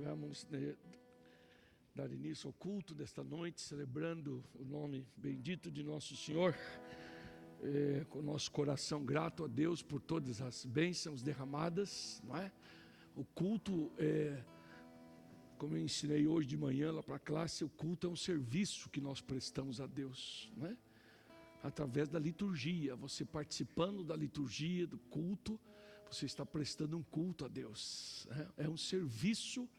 Vamos dar início ao culto desta noite, celebrando o nome bendito de nosso Senhor, com o nosso coração grato a Deus por todas as bênçãos derramadas, não é? O culto como eu ensinei hoje de manhã lá para a classe, o culto é um serviço que nós prestamos a Deus, não é? Através da liturgia, você participando da liturgia, do culto, você está prestando um culto a Deus, é um serviço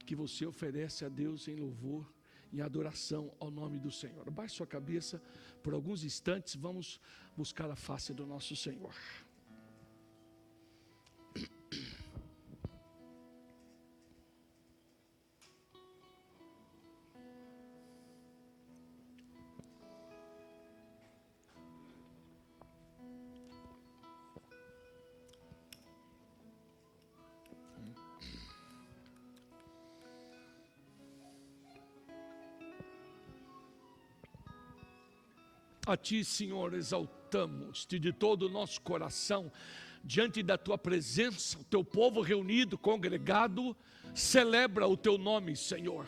que você oferece a Deus em louvor, em adoração ao nome do Senhor. Baixe sua cabeça por alguns instantes, vamos buscar a face do nosso Senhor. A Ti, Senhor, exaltamos-Te de todo o nosso coração, diante da Tua presença, o Teu povo reunido, congregado, celebra o Teu nome, Senhor.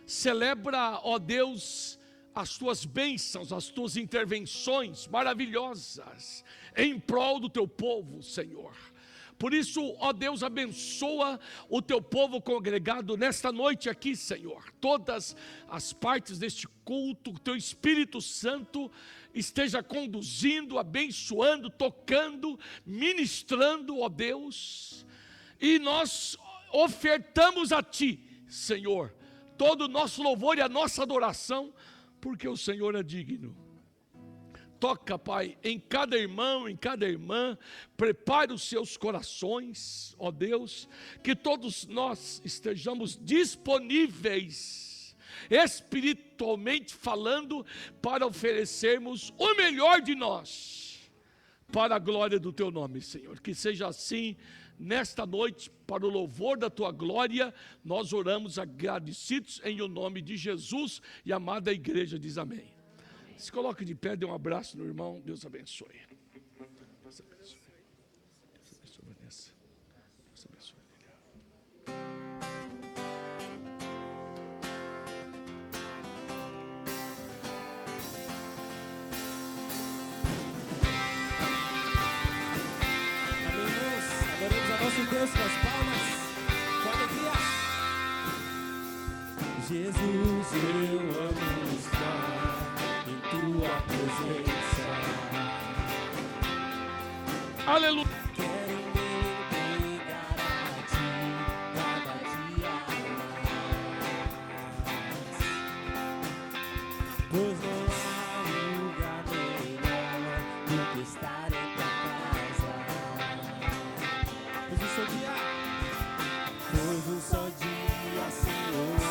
Celebra, ó Deus, as Tuas bênçãos, as Tuas intervenções maravilhosas, em prol do Teu povo, Senhor. Por isso, ó Deus, abençoa o Teu povo congregado nesta noite aqui, Senhor. Todas as partes deste culto, o Teu Espírito Santo esteja conduzindo, abençoando, tocando, ministrando, ó Deus. E nós ofertamos a Ti, Senhor, todo o nosso louvor e a nossa adoração, porque o Senhor é digno. Toca, Pai, em cada irmão, em cada irmã, prepare os seus corações, ó Deus, que todos nós estejamos disponíveis, espiritualmente falando, para oferecermos o melhor de nós, para a glória do Teu nome, Senhor. Que seja assim, nesta noite, para o louvor da Tua glória, nós oramos agradecidos em o nome de Jesus, e a amada igreja diz amém. Se coloque de pé, dê um abraço no irmão, Deus abençoe. Deus abençoe. Deus abençoe, Vanessa. Deus abençoe. Amém, irmãos. Adoramos a nosso Deus com as palmas, com alegria. Jesus, eu amo estar em Tua presença. Aleluia. Quero me entregar a Ti cada dia mais, pois não há lugar melhor do que estar em Tua casa. Pois um só dia, Senhor,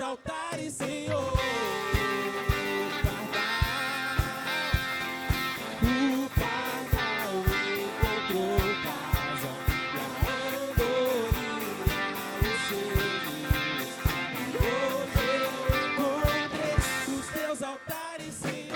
altares, Senhor, o pardal encontrou casa, e a andorinha os seus ninhos. Hoje eu encontrei os Teus altares, Senhor.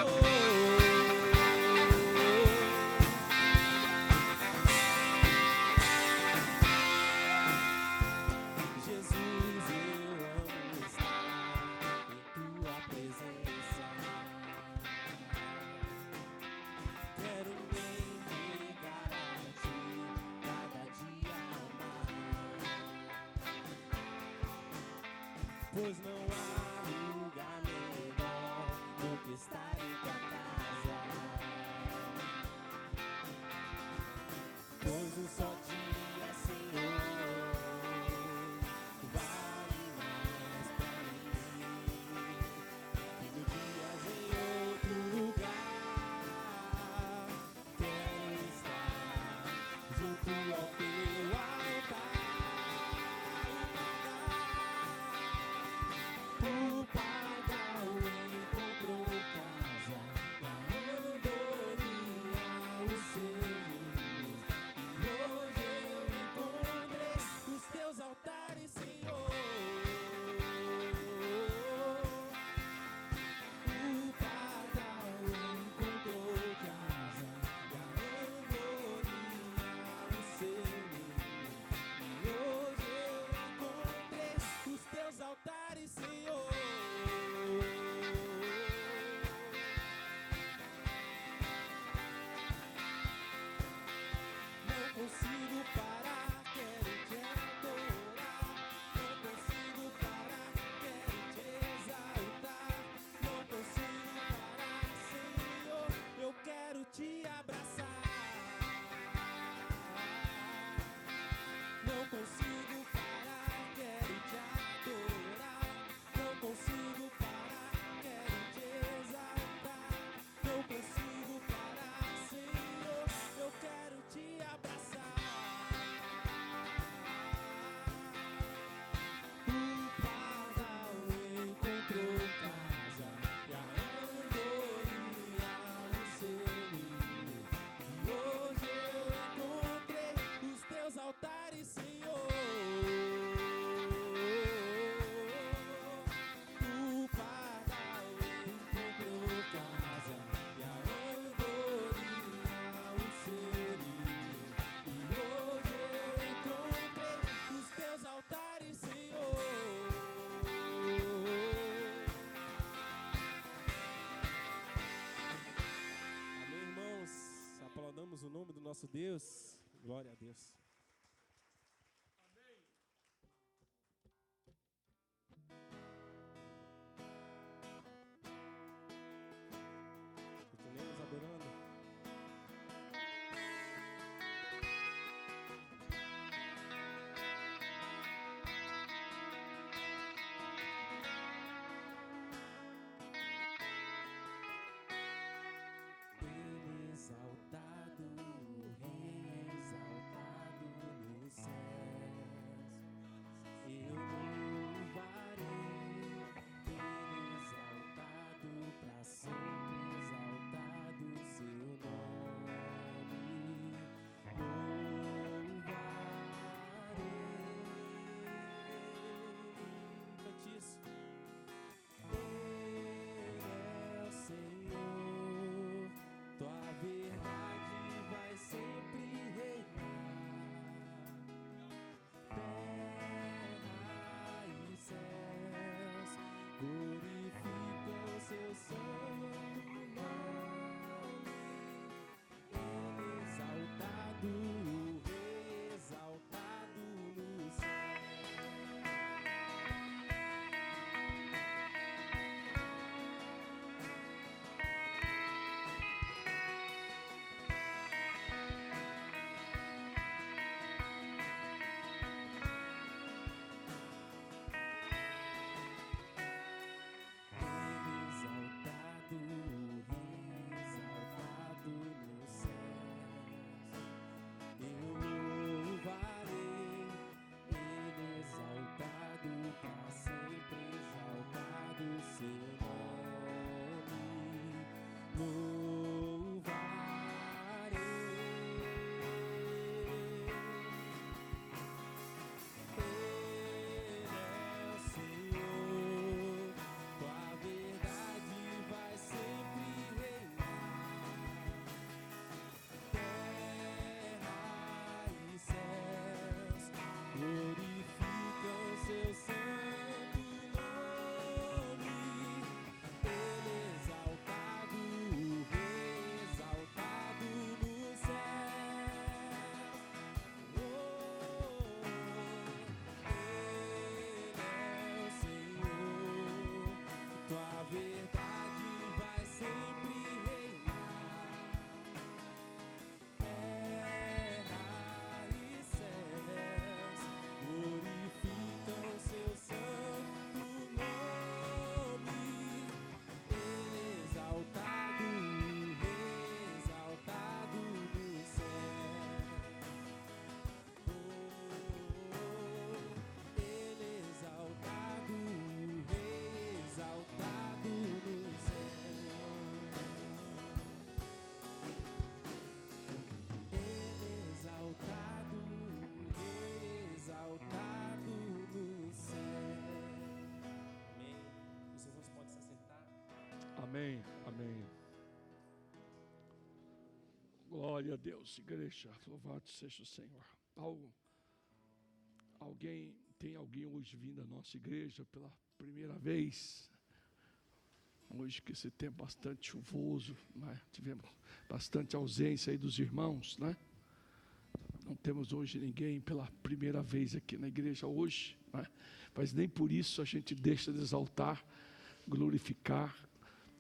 Pois não há lugar melhor do que estar em Tua casa. Pois um só dia, Senhor, vale mais pra mim que mil dias em outro lugar. Quero estar junto ao Teu altar. altares, Senhor. Tu para encontrou casa e a andorinha o serio. E hoje eu encontrei os teus altares, Senhor. Amém, irmãos. Aplaudamos o nome do nosso Deus. Glória a Deus. Continuemos adorando. Exaltado, Rei exaltado nos céus, eu louvarei. Exaltado pra sempre, exaltado seu nome, louvarei. Cante isso. Ele é o Senhor, tua verdade vai sempre reinar. Terra e céus glorificam seu santo nome. Ele exaltado, o Rei exaltado no céu. Exaltado, Rei exaltado nos céus, eu louvarei. Ele exaltado pra sempre, exaltado seu nome, louvarei. Ele é o Senhor, tua verdade vai sempre reinar. Terra e céus glorificam seu santo nome. Ele exaltado, o Rei exaltado nos céus. Ele é o Senhor, tua verdade vai sempre reinar. Terra e céus glorificam seu santo nome. Ele exaltado, Rei exaltado nos céus. Ele exaltado, Rei exaltado nos céus. Ele exaltado, Rei exaltado nos céus. Amém. Os irmãos podem se assentar. Amém, amém. Glória a Deus, igreja, louvado seja o Senhor. Tem alguém hoje vindo à nossa igreja pela primeira vez? Hoje que esse tempo bastante chuvoso, né? Tivemos bastante ausência aí dos irmãos, né? Não temos hoje ninguém pela primeira vez aqui na igreja hoje, né? Mas nem por isso a gente deixa de exaltar, glorificar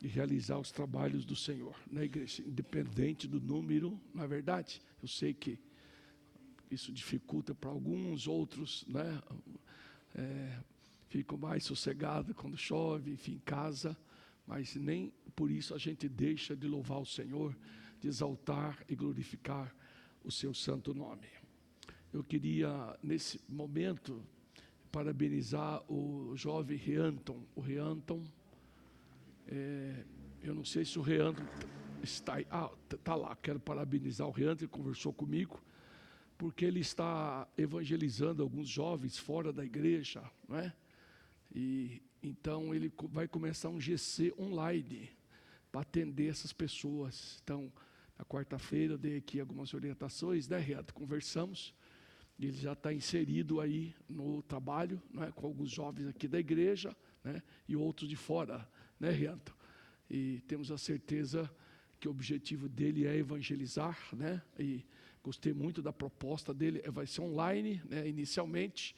e realizar os trabalhos do Senhor na igreja, independente do número. Na verdade, eu sei que isso dificulta para alguns, outros, né? Ficam mais sossegados quando chove, enfim, em casa, mas nem por isso a gente deixa de louvar o Senhor, de exaltar e glorificar o seu santo nome. Eu queria, nesse momento, parabenizar o jovem Reanton. O Reanton, eu não sei se o Reanton está lá. Quero parabenizar o Reanton, ele conversou comigo, porque ele está evangelizando alguns jovens fora da igreja, não é? E então ele vai começar um GC online para atender essas pessoas. Então, na quarta-feira eu dei aqui algumas orientações, né, Renato? Conversamos, e ele já está inserido aí no trabalho, né, com alguns jovens aqui da igreja, né, e outros de fora, né, Renato? E temos a certeza que o objetivo dele é evangelizar, né? E gostei muito da proposta dele, vai ser online, né, inicialmente,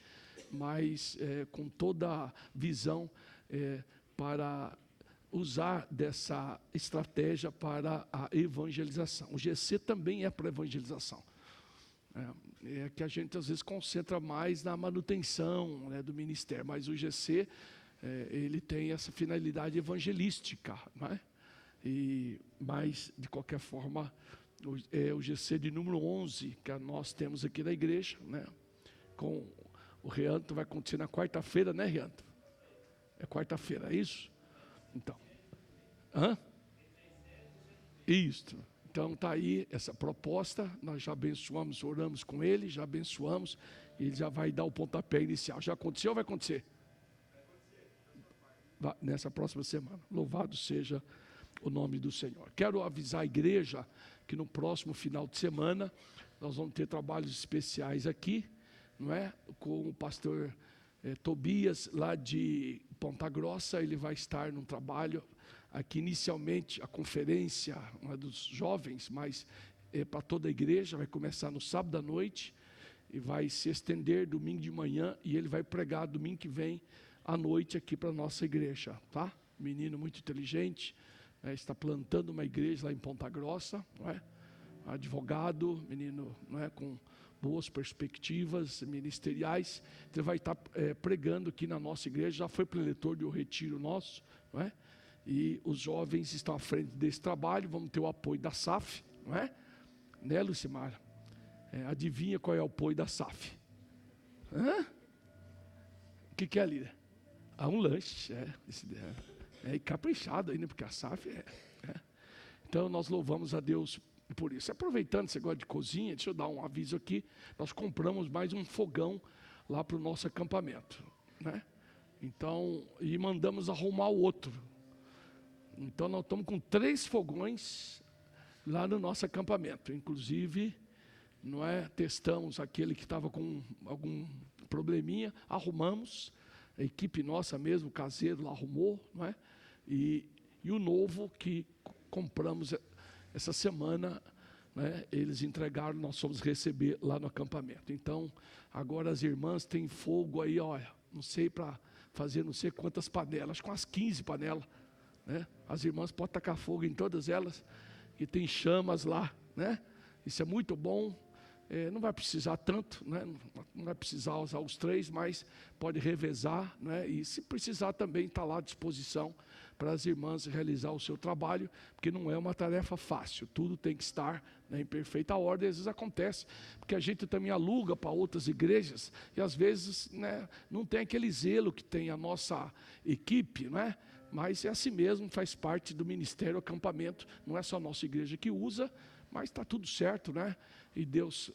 mas com toda a visão para usar dessa estratégia para a evangelização. O GC também é para evangelização. É que a gente às vezes concentra mais na manutenção, né, do ministério, mas o GC ele tem essa finalidade evangelística, não é? Mas, de qualquer forma, o GC de número 11, que nós temos aqui na igreja, né? Com o Reanto, vai acontecer na quarta-feira, né, Reanto? É quarta-feira, é isso? Então. Isso. Então, está aí essa proposta, nós já abençoamos, oramos com ele, já abençoamos, e ele já vai dar o pontapé inicial. Já aconteceu ou vai acontecer? Nessa próxima semana. Louvado seja o nome do Senhor. Quero avisar a igreja que no próximo final de semana nós vamos ter trabalhos especiais aqui, não é? Com o pastor Tobias, lá de Ponta Grossa. Ele vai estar num trabalho aqui, inicialmente a conferência, uma dos jovens, mas para toda a igreja, vai começar no sábado à noite e vai se estender domingo de manhã, e ele vai pregar domingo que vem à noite aqui para a nossa igreja, tá? Menino muito inteligente, está plantando uma igreja lá em Ponta Grossa, não é? Advogado, menino, não é? Com boas perspectivas ministeriais. Ele vai estar pregando aqui na nossa igreja, já foi preletor de um retiro nosso, não é? E os jovens estão à frente desse trabalho, vamos ter o apoio da SAF, não é? Né, Lucimara? Adivinha qual é o apoio da SAF? O que é, líder? Um lanche, e caprichado ainda, porque a SAF Então nós louvamos a Deus por isso. Aproveitando, você gosta de cozinha, deixa eu dar um aviso aqui. Nós compramos mais um fogão lá para o nosso acampamento, né? Então, e mandamos arrumar o outro. Então nós estamos com 3 fogões lá no nosso acampamento. Inclusive, não é, testamos aquele que estava com algum probleminha, arrumamos. A equipe nossa mesmo, caseiro, lá arrumou, não é? E o novo que compramos essa semana, né, eles entregaram, nós fomos receber lá no acampamento. Então, agora as irmãs têm fogo aí, olha, não sei, para fazer não sei quantas panelas, acho que umas 15 panelas, né? As irmãs podem tacar fogo em todas elas, e tem chamas lá, né? Isso é muito bom. Não vai precisar tanto, né? Não vai precisar usar os 3, mas pode revezar, né? E se precisar também está lá à disposição para as irmãs realizar o seu trabalho, porque não é uma tarefa fácil, tudo tem que estar, né, em perfeita ordem. Às vezes acontece, porque a gente também aluga para outras igrejas, e às vezes, né, não tem aquele zelo que tem a nossa equipe, né? Mas é assim mesmo, faz parte do ministério acampamento, não é só a nossa igreja que usa, mas está tudo certo, né? E Deus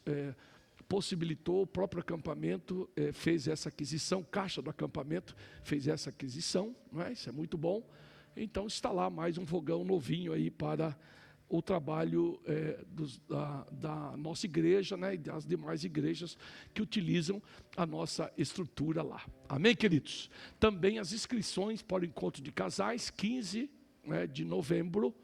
possibilitou, o próprio acampamento fez essa aquisição, caixa do acampamento fez essa aquisição, não é? Isso é muito bom. Então está lá mais um fogão novinho aí para o trabalho da nossa igreja, né? E das demais igrejas que utilizam a nossa estrutura lá. Amém, queridos? Também as inscrições para o encontro de casais, 15, né, de novembro.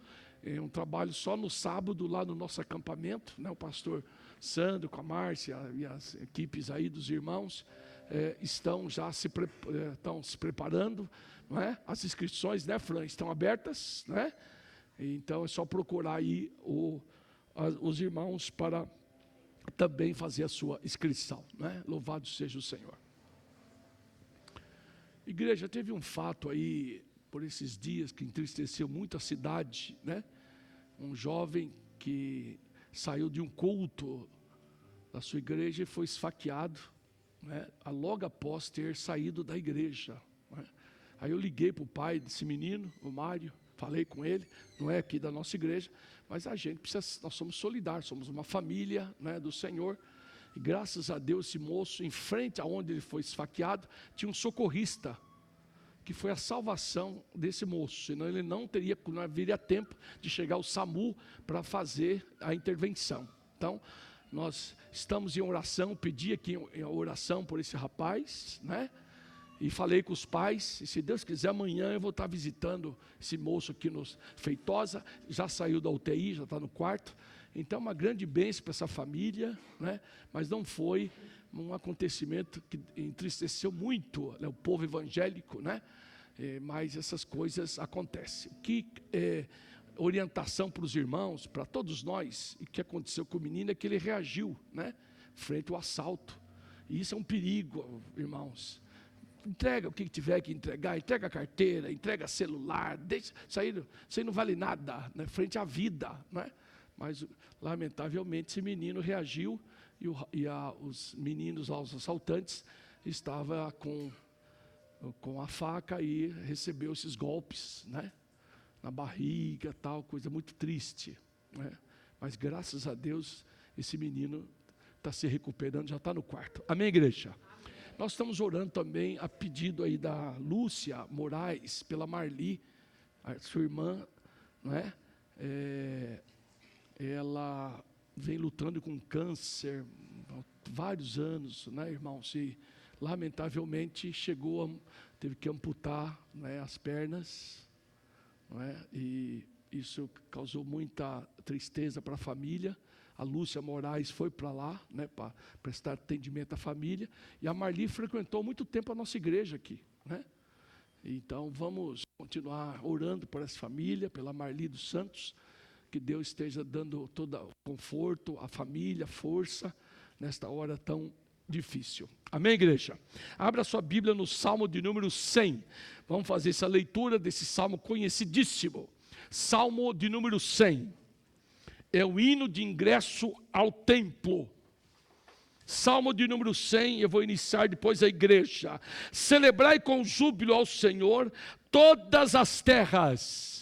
É um trabalho só no sábado lá no nosso acampamento, né? O pastor Sandro com a Márcia e as equipes aí dos irmãos estão já se preparando, não é? As inscrições, né, Fran, estão abertas, né? Então é só procurar aí os irmãos para também fazer a sua inscrição, né? Louvado seja o Senhor. Igreja, teve um fato aí por esses dias que entristeceu muito a cidade, né? Um jovem que saiu de um culto da sua igreja e foi esfaqueado, né, logo após ter saído da igreja, né? Aí eu liguei para o pai desse menino, o Mário, falei com ele, não é aqui da nossa igreja, mas a gente precisa, nós somos solidários, somos uma família, né, do Senhor, E graças a Deus, esse moço, em frente aonde ele foi esfaqueado, tinha um socorrista, que foi a salvação desse moço. Senão ele não haveria tempo de chegar o SAMU para fazer a intervenção. Então, nós estamos em oração, pedi aqui em oração por esse rapaz, né? E falei com os pais, e se Deus quiser, amanhã eu vou estar visitando esse moço aqui no Feitosa, já saiu da UTI, já está no quarto. Então, uma grande bênção para essa família, né? Mas não foi um acontecimento que entristeceu muito, né, o povo evangélico, né? Mas essas coisas acontecem. Que orientação para os irmãos, para todos nós, e o que aconteceu com o menino é que ele reagiu, né? Frente ao assalto. E isso é um perigo, irmãos. Entrega o que tiver que entregar, entrega a carteira, entrega celular, deixa, isso aí não vale nada, né? Frente à vida, né? Mas, lamentavelmente, esse menino reagiu e os meninos, os assaltantes, estavam com a faca e recebeu esses golpes, né? Na barriga, tal, coisa muito triste, né? Mas, graças a Deus, esse menino está se recuperando, já está no quarto. Amém, igreja? Amém. Nós estamos orando também a pedido aí da Lúcia Moraes, pela Marli, a sua irmã, não é? Ela vem lutando com câncer há vários anos, né, irmãos? E lamentavelmente teve que amputar, né, as pernas, não é? E isso causou muita tristeza para a família. A Lúcia Moraes foi para lá, né, para prestar atendimento à família. E a Marli frequentou muito tempo a nossa igreja aqui, né? Então vamos continuar orando por essa família, pela Marli dos Santos. Que Deus esteja dando todo o conforto, a família, força, nesta hora tão difícil. Amém, igreja? Abra sua Bíblia no Salmo de número 100. Vamos fazer essa leitura desse salmo conhecidíssimo. Salmo de número 100. É o hino de ingresso ao templo. Salmo de número 100, eu vou iniciar depois a igreja. Celebrai com júbilo ao Senhor todas as terras.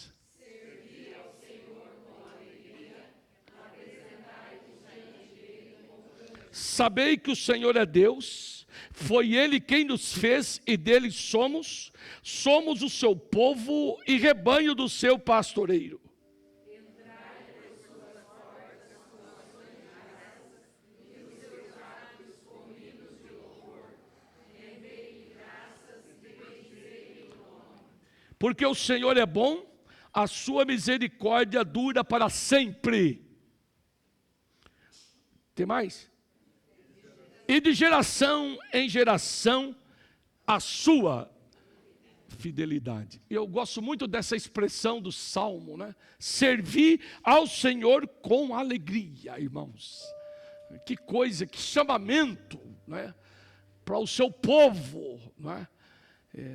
Sabei que o Senhor é Deus, foi Ele quem nos fez e dele somos o seu povo e rebanho do seu pastoreiro. Porque o Senhor é bom, a sua misericórdia dura para sempre. Tem mais? E de geração em geração, a sua fidelidade. Eu gosto muito dessa expressão do Salmo, né? Servir ao Senhor com alegria, irmãos. Que coisa, que chamamento, né? Para o seu povo, né?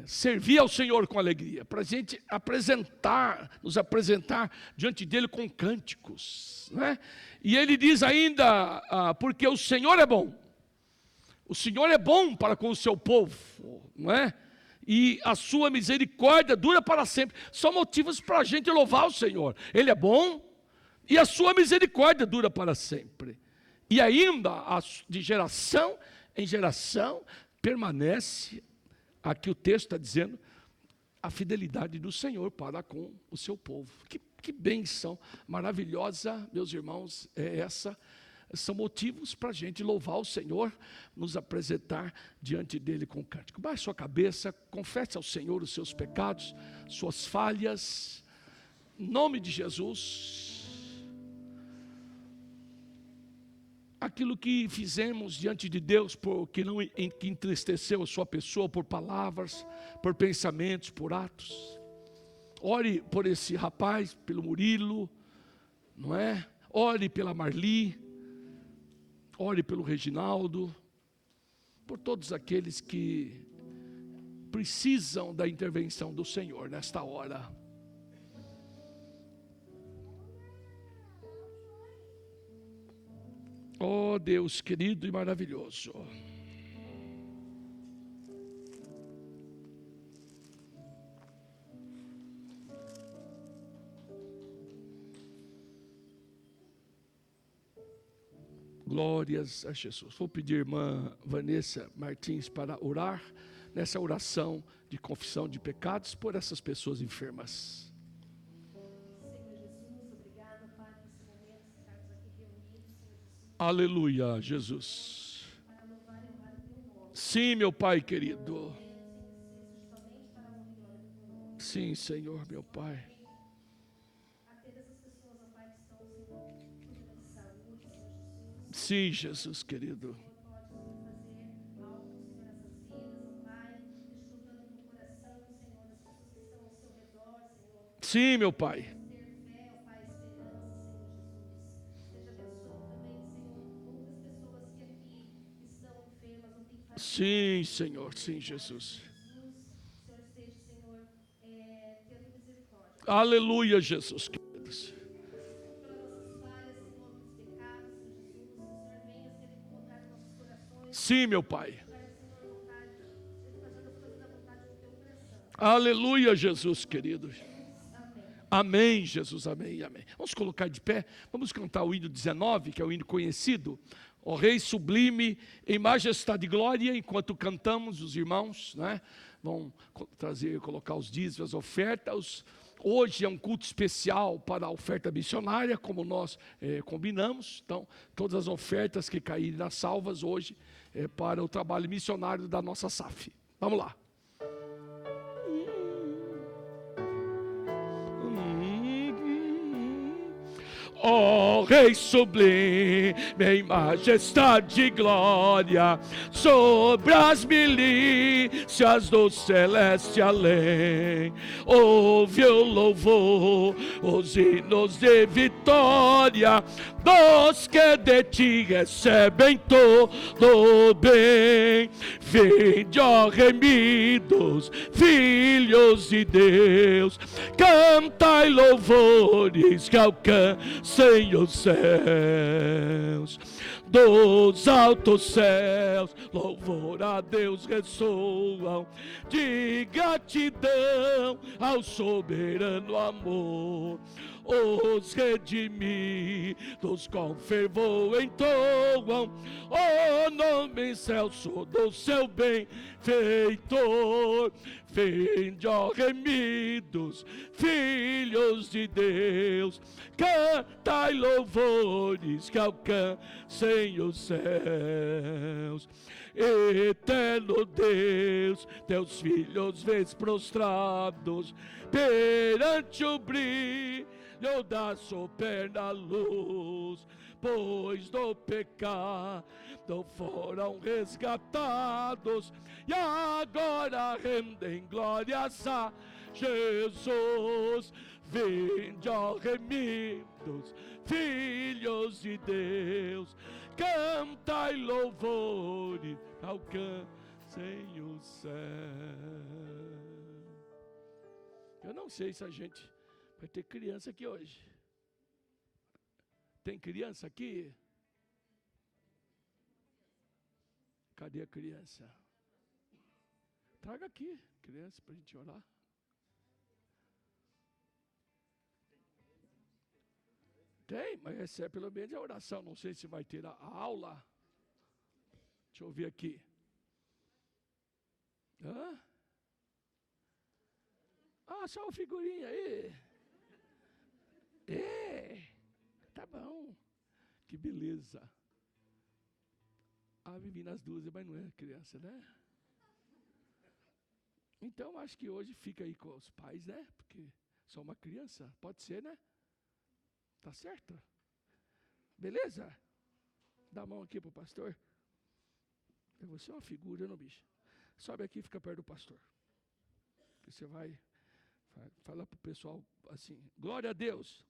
Servir ao Senhor com alegria, para a gente nos apresentar diante dele com cânticos, né? E ele diz ainda, porque o Senhor é bom. O Senhor é bom para com o seu povo, não é? E a sua misericórdia dura para sempre. São motivos para a gente louvar o Senhor. Ele é bom e a sua misericórdia dura para sempre. E ainda, de geração em geração, permanece, aqui o texto está dizendo, a fidelidade do Senhor para com o seu povo. Que bênção maravilhosa, meus irmãos, é essa. São motivos para a gente louvar o Senhor, nos apresentar diante dele com cântico. Baixe sua cabeça, confesse ao Senhor os seus pecados, suas falhas, em nome de Jesus. Aquilo que fizemos diante de Deus, que entristeceu a sua pessoa, por palavras, por pensamentos, por atos. Ore por esse rapaz, pelo Murilo, não é? Ore pela Marli. Ore pelo Reginaldo, por todos aqueles que precisam da intervenção do Senhor nesta hora. Oh Deus querido e maravilhoso. Glórias a Jesus. Vou pedir a irmã Vanessa Martins para orar nessa oração de confissão de pecados por essas pessoas enfermas. Senhor Jesus, obrigado, Pai, por esse momento, estarmos aqui reunidos, Senhor Jesus, Aleluia, Jesus. para louvar e honrar o teu nome. Sim, meu Pai querido. Somente para a honra e glória do teu nome. Sim, Senhor, meu Pai. Atenda essas pessoas, ó Pai, que estão, Senhor, com problema de saúde, Senhor Jesus. Sim, Jesus querido. Senhor, pode, Senhor, fazer algo, Senhor, nessas vidas, ó Pai, desfrutando no coração, Senhor, das pessoas que estão ao seu redor, Senhor. Sim, meu Pai. Ter fé, ó Pai, esperança, Senhor Jesus. Seja abençoando também, Senhor, outras pessoas que aqui estão enfermas, não têm familiares. Sim, Senhor. Sim, Jesus. Senhor esteja, Senhor, tendo misericórdia. Aleluia, Jesus queridos. Pelas nossas falhas, Senhor, pelos pecados, Senhor Jesus, que o Senhor venha, Senhor, encontrar nos nossos corações, Sim, meu Pai. faz, Senhor, vontade, fazendo as coisas da vontade do teu coração. Aleluia, Jesus querido. Amém. Amém, Jesus, amém, amém. Vamos colocar de pé, vamos cantar o hino 19, que é o hino conhecido. Ó Rei sublime, em majestade e glória, enquanto cantamos, os irmãos, né, vão colocar os dízimos, as ofertas. Hoje é um culto especial para a oferta missionária, como nós combinamos. Então, todas as ofertas que caírem nas salvas hoje é para o trabalho missionário da nossa SAF. Vamos lá. Ó Rei sublime, em majestade e glória, sobre as milícias do celeste além, ouve o louvor, os hinos de vitória, dos que de ti recebem todo bem. Vinde, ó remidos, filhos de Deus, cantai louvores que alcancem os céus. Dos altos céus, louvor a Deus ressoam, de gratidão ao soberano amor. Os redimidos com fervor entoam o nome excelso do seu benfeitor. Vinde, ó remidos, filhos de Deus, cantai louvores que alcancem os céus. Eterno Deus, teus filhos vês prostrados perante o brilho da soberana luz, pois do pecado foram resgatados e agora rendem glórias a Jesus. Vinde, ó remidos, filhos de Deus, cantai louvores, alcancem o céu. Eu não sei se a gente vai ter criança aqui hoje. Tem criança aqui? Cadê a criança? Traga aqui, criança, para a gente orar. Tem, mas essa é pelo menos a oração. Não sei se vai ter a aula. Deixa eu ver aqui. Hã? Ah, só uma figurinha aí. Tá bom. Que beleza. Vivi nas duas, mas não é criança, né? Então, acho que hoje fica aí com os pais, né? Porque só uma criança, pode ser, né? Tá certo? Beleza? Dá a mão aqui pro pastor. Você é uma figura, não, bicho? Sobe aqui e fica perto do pastor. Você vai falar pro pessoal assim, glória a Deus.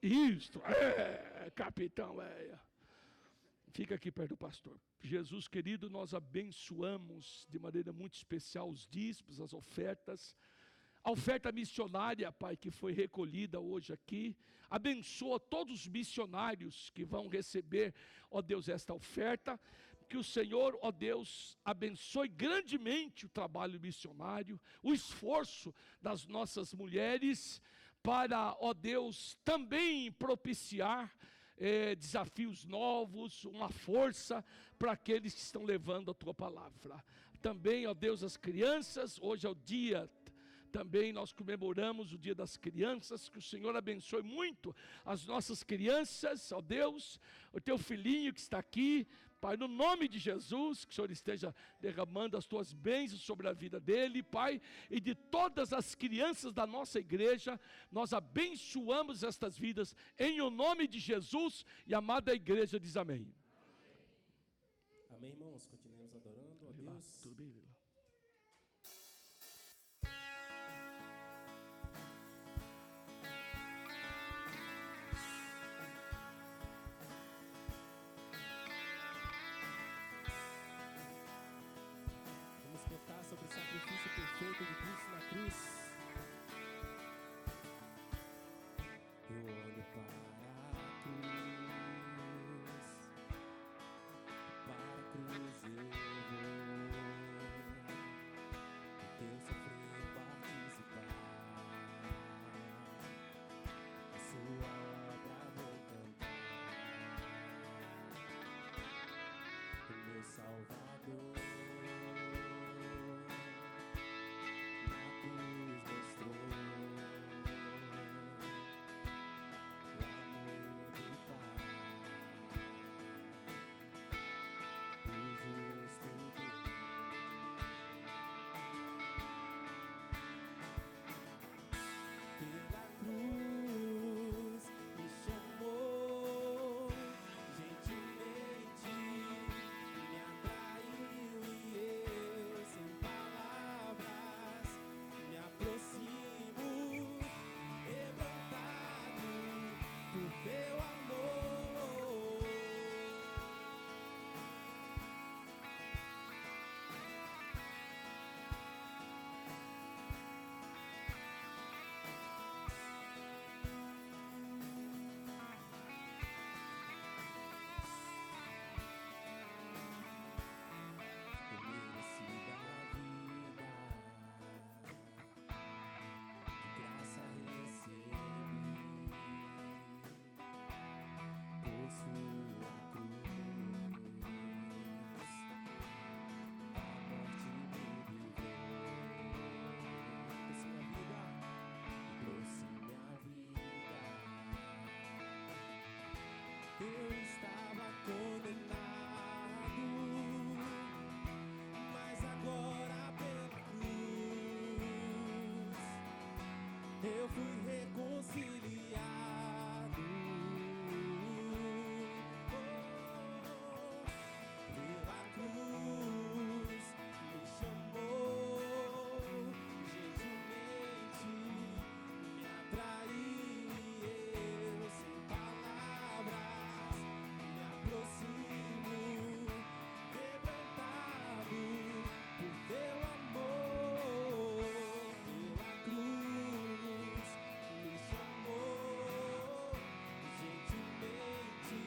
Isto, capitão, Fica aqui perto do pastor. Jesus querido, nós abençoamos de maneira muito especial os dízimos, as ofertas. A oferta missionária, Pai, que foi recolhida hoje aqui. Abençoa todos os missionários que vão receber, ó Deus, esta oferta. Que o Senhor, ó Deus, abençoe grandemente o trabalho missionário, o esforço das nossas mulheres para, ó Deus, também propiciar desafios novos, uma força para aqueles que estão levando a tua palavra. Também, ó Deus, as crianças, hoje é o dia, também nós comemoramos o dia das crianças, que o Senhor abençoe muito as nossas crianças, ó Deus, o teu filhinho que está aqui, Pai, no nome de Jesus, que o Senhor esteja derramando as tuas bênçãos sobre a vida dele, Pai, e de todas as crianças da nossa igreja, nós abençoamos estas vidas, em o nome de Jesus, e a amada igreja diz amém. Amém, irmãos? Continuemos adorando a Deus. Tudo bem, Lila? Vamos cantar sobre o sacrifício perfeito de Cristo na cruz. Eu olho para a cruz, para a cruz eu vou, o teu sofrer participar, a sua obra vou cantar, o meu Salvador. Eu estava condenado, mas agora pela cruz eu fui reconciliado. Pela cruz me chamou, gentilmente me atraiu, e eu sem palavras me aproximo, quebrantado por teu amor. Pela cruz me chamou, gentilmente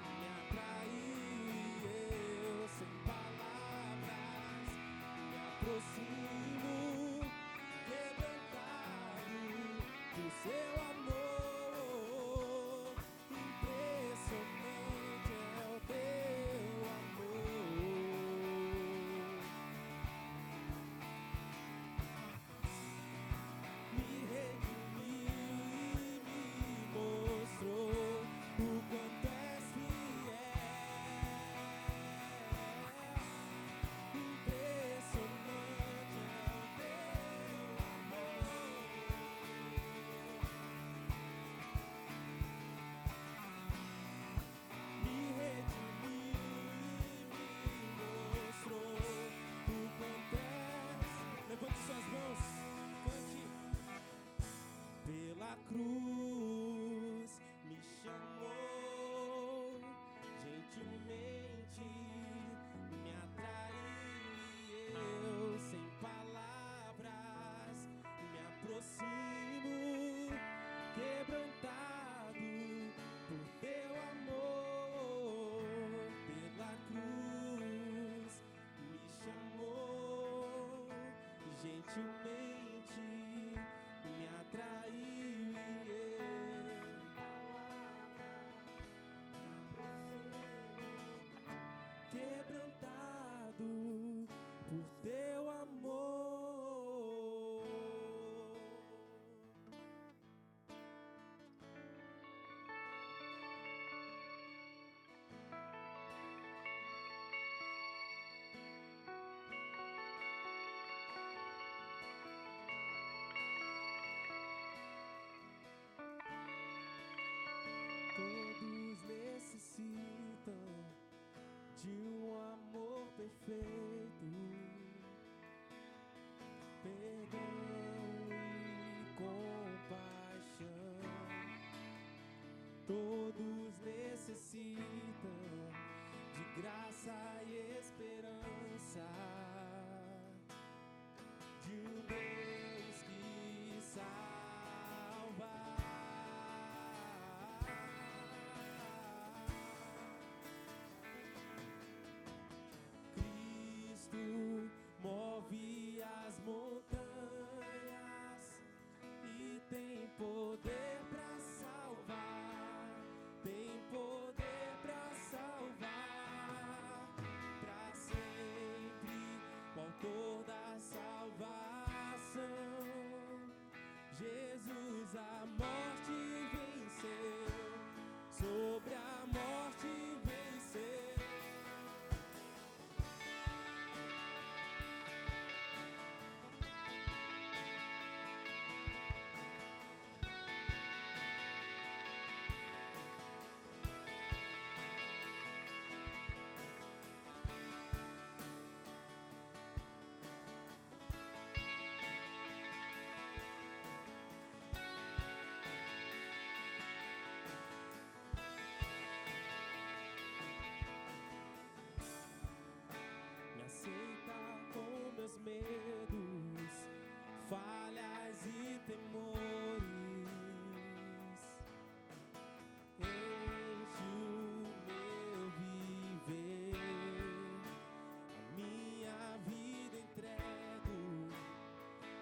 me atraiu, e eu sem palavras me aproximo, quebrantado por seu amor. Impressionante é o teu amor. Me redimiu e me mostrou o quanto és fiel. Impressionante é o teu amor. Me redimiu e me mostrou o quanto és. Levante suas mãos, cante. Pela cruz me chamou, gentilmente me atraiu, e eu sem palavras me aproximo, quebrantado por teu amor. Pela cruz me chamou, gentilmente me atraiu, e eu obrigado por teu amor. Todos necessitam de um amor perfeito, perdão e compaixão. Todos necessitam de graça e esperança, de um Deus que salva. Move as montanhas e tem poder para salvar, tem poder para salvar, para sempre o autor da salvação. Jesus a morte venceu, sobre a morte venceu. Me aceita com meus medos, falhas e temores. Enche o meu viver, a minha vida entrego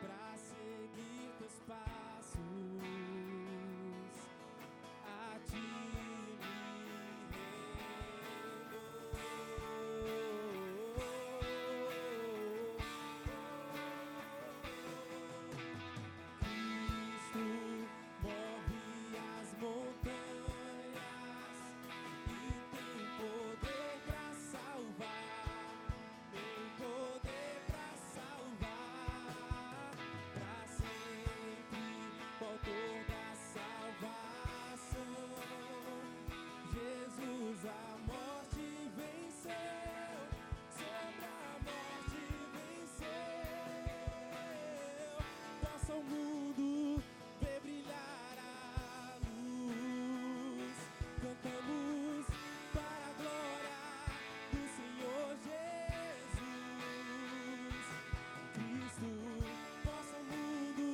pra seguir teus passos. A ti Jesus a morte venceu, sobre a morte venceu. Possa o mundo ver brilhar a luz. Cantamos para a glória do Senhor Jesus Cristo. Possa o mundo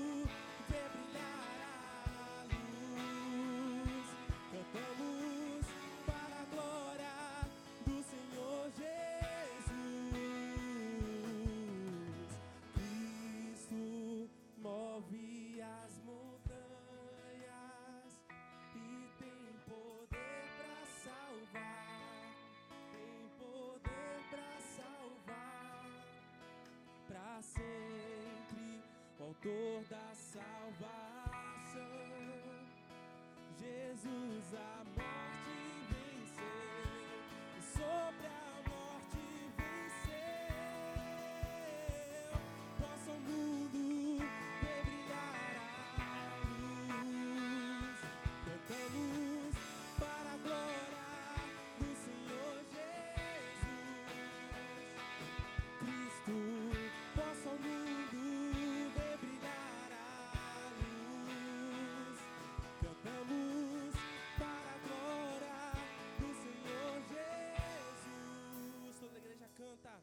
ver brilhar a luz. Cantamos para a glória do Senhor Jesus Cristo. Move as montanhas e tem poder para salvar, tem poder para salvar, para sempre o autor da salvação. Jesus a morte venceu, sobre a morte venceu. Possa o mundo ver brilhar a luz. Cantamos para a glória do Senhor Jesus Cristo. Possa o mundo ver brilhar a luz. Cantamos para a glória do Senhor Jesus. Toda a igreja canta.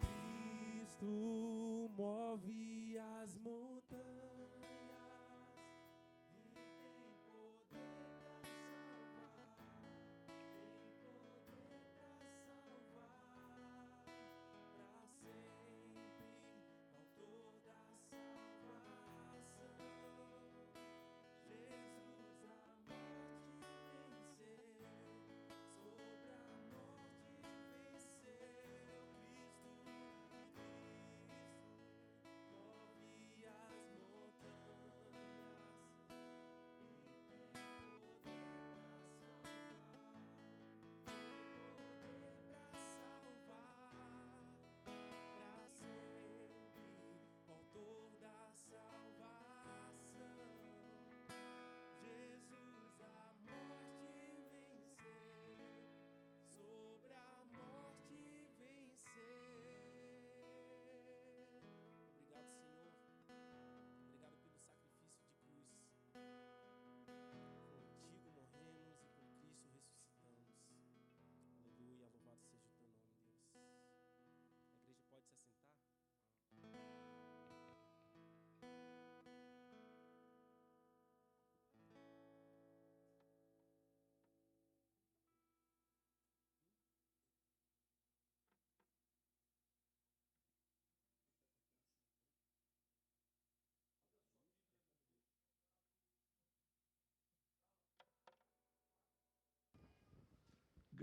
Cristo move as montanhas e tem poder para salvar, tem poder para salvar, para sempre, autor da salvação. Jesus a morte venceu, sobre a morte venceu.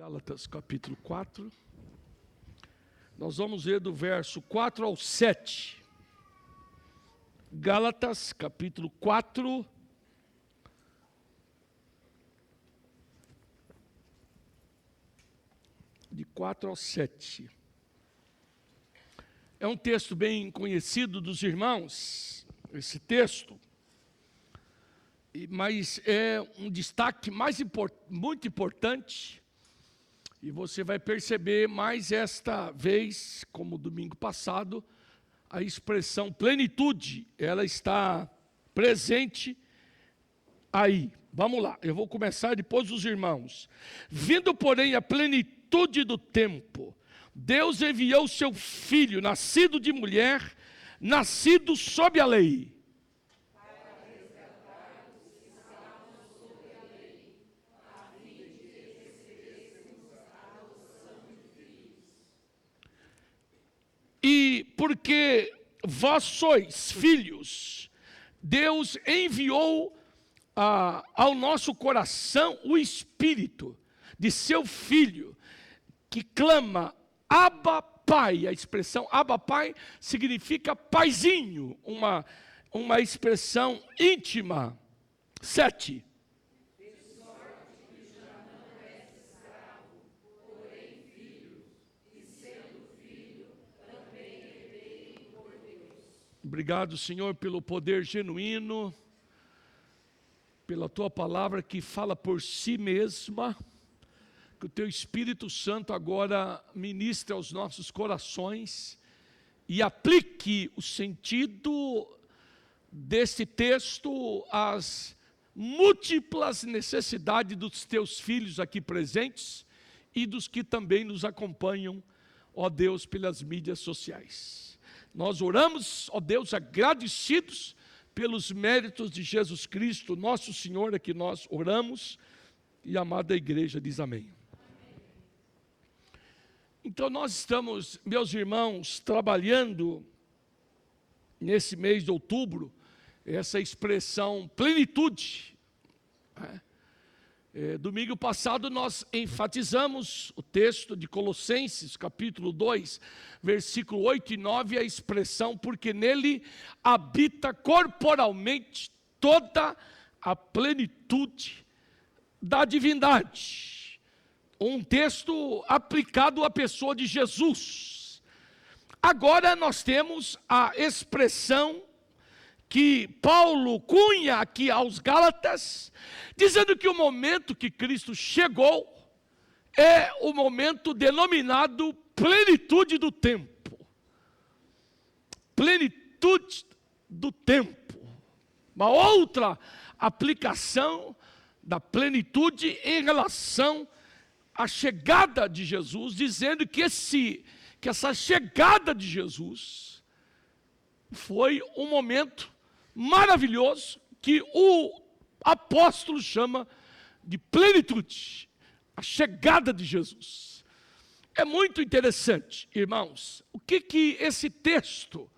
Gálatas capítulo 4. Nós vamos ler do verso 4 ao 7. Gálatas capítulo 4. De 4 ao 7. É um texto bem conhecido dos irmãos, esse texto. Mas é um destaque muito importante. E você vai perceber mais esta vez, como domingo passado, a expressão plenitude, ela está presente aí. Vamos lá, eu vou começar depois dos irmãos. Vindo, porém, a plenitude do tempo, Deus enviou seu Filho, nascido de mulher, nascido sob a lei. E porque vós sois filhos, Deus enviou ao nosso coração o Espírito de seu Filho, que clama, Abba Pai. A expressão Abba Pai significa paizinho, uma expressão íntima. 7. Obrigado, Senhor, pelo poder genuíno, pela Tua palavra que fala por si mesma, que o Teu Espírito Santo agora ministre aos nossos corações e aplique o sentido desse texto às múltiplas necessidades dos Teus filhos aqui presentes e dos que também nos acompanham, ó Deus, pelas mídias sociais. Nós oramos, ó Deus, agradecidos pelos méritos de Jesus Cristo, nosso Senhor, é que nós oramos, e a amada igreja diz amém. Então nós estamos, meus irmãos, trabalhando nesse mês de outubro, essa expressão plenitude. Domingo passado nós enfatizamos o texto de Colossenses, capítulo 2, versículo 8 e 9, a expressão, porque nele habita corporalmente toda a plenitude da divindade. Um texto aplicado à pessoa de Jesus. Agora nós temos a expressão que Paulo cunha aqui aos Gálatas, dizendo que o momento que Cristo chegou é o momento denominado plenitude do tempo. Plenitude do tempo. Uma outra aplicação da plenitude em relação à chegada de Jesus, dizendo que essa chegada de Jesus foi um momento maravilhoso que o apóstolo chama de plenitude, a chegada de Jesus. É muito interessante, irmãos, o que esse texto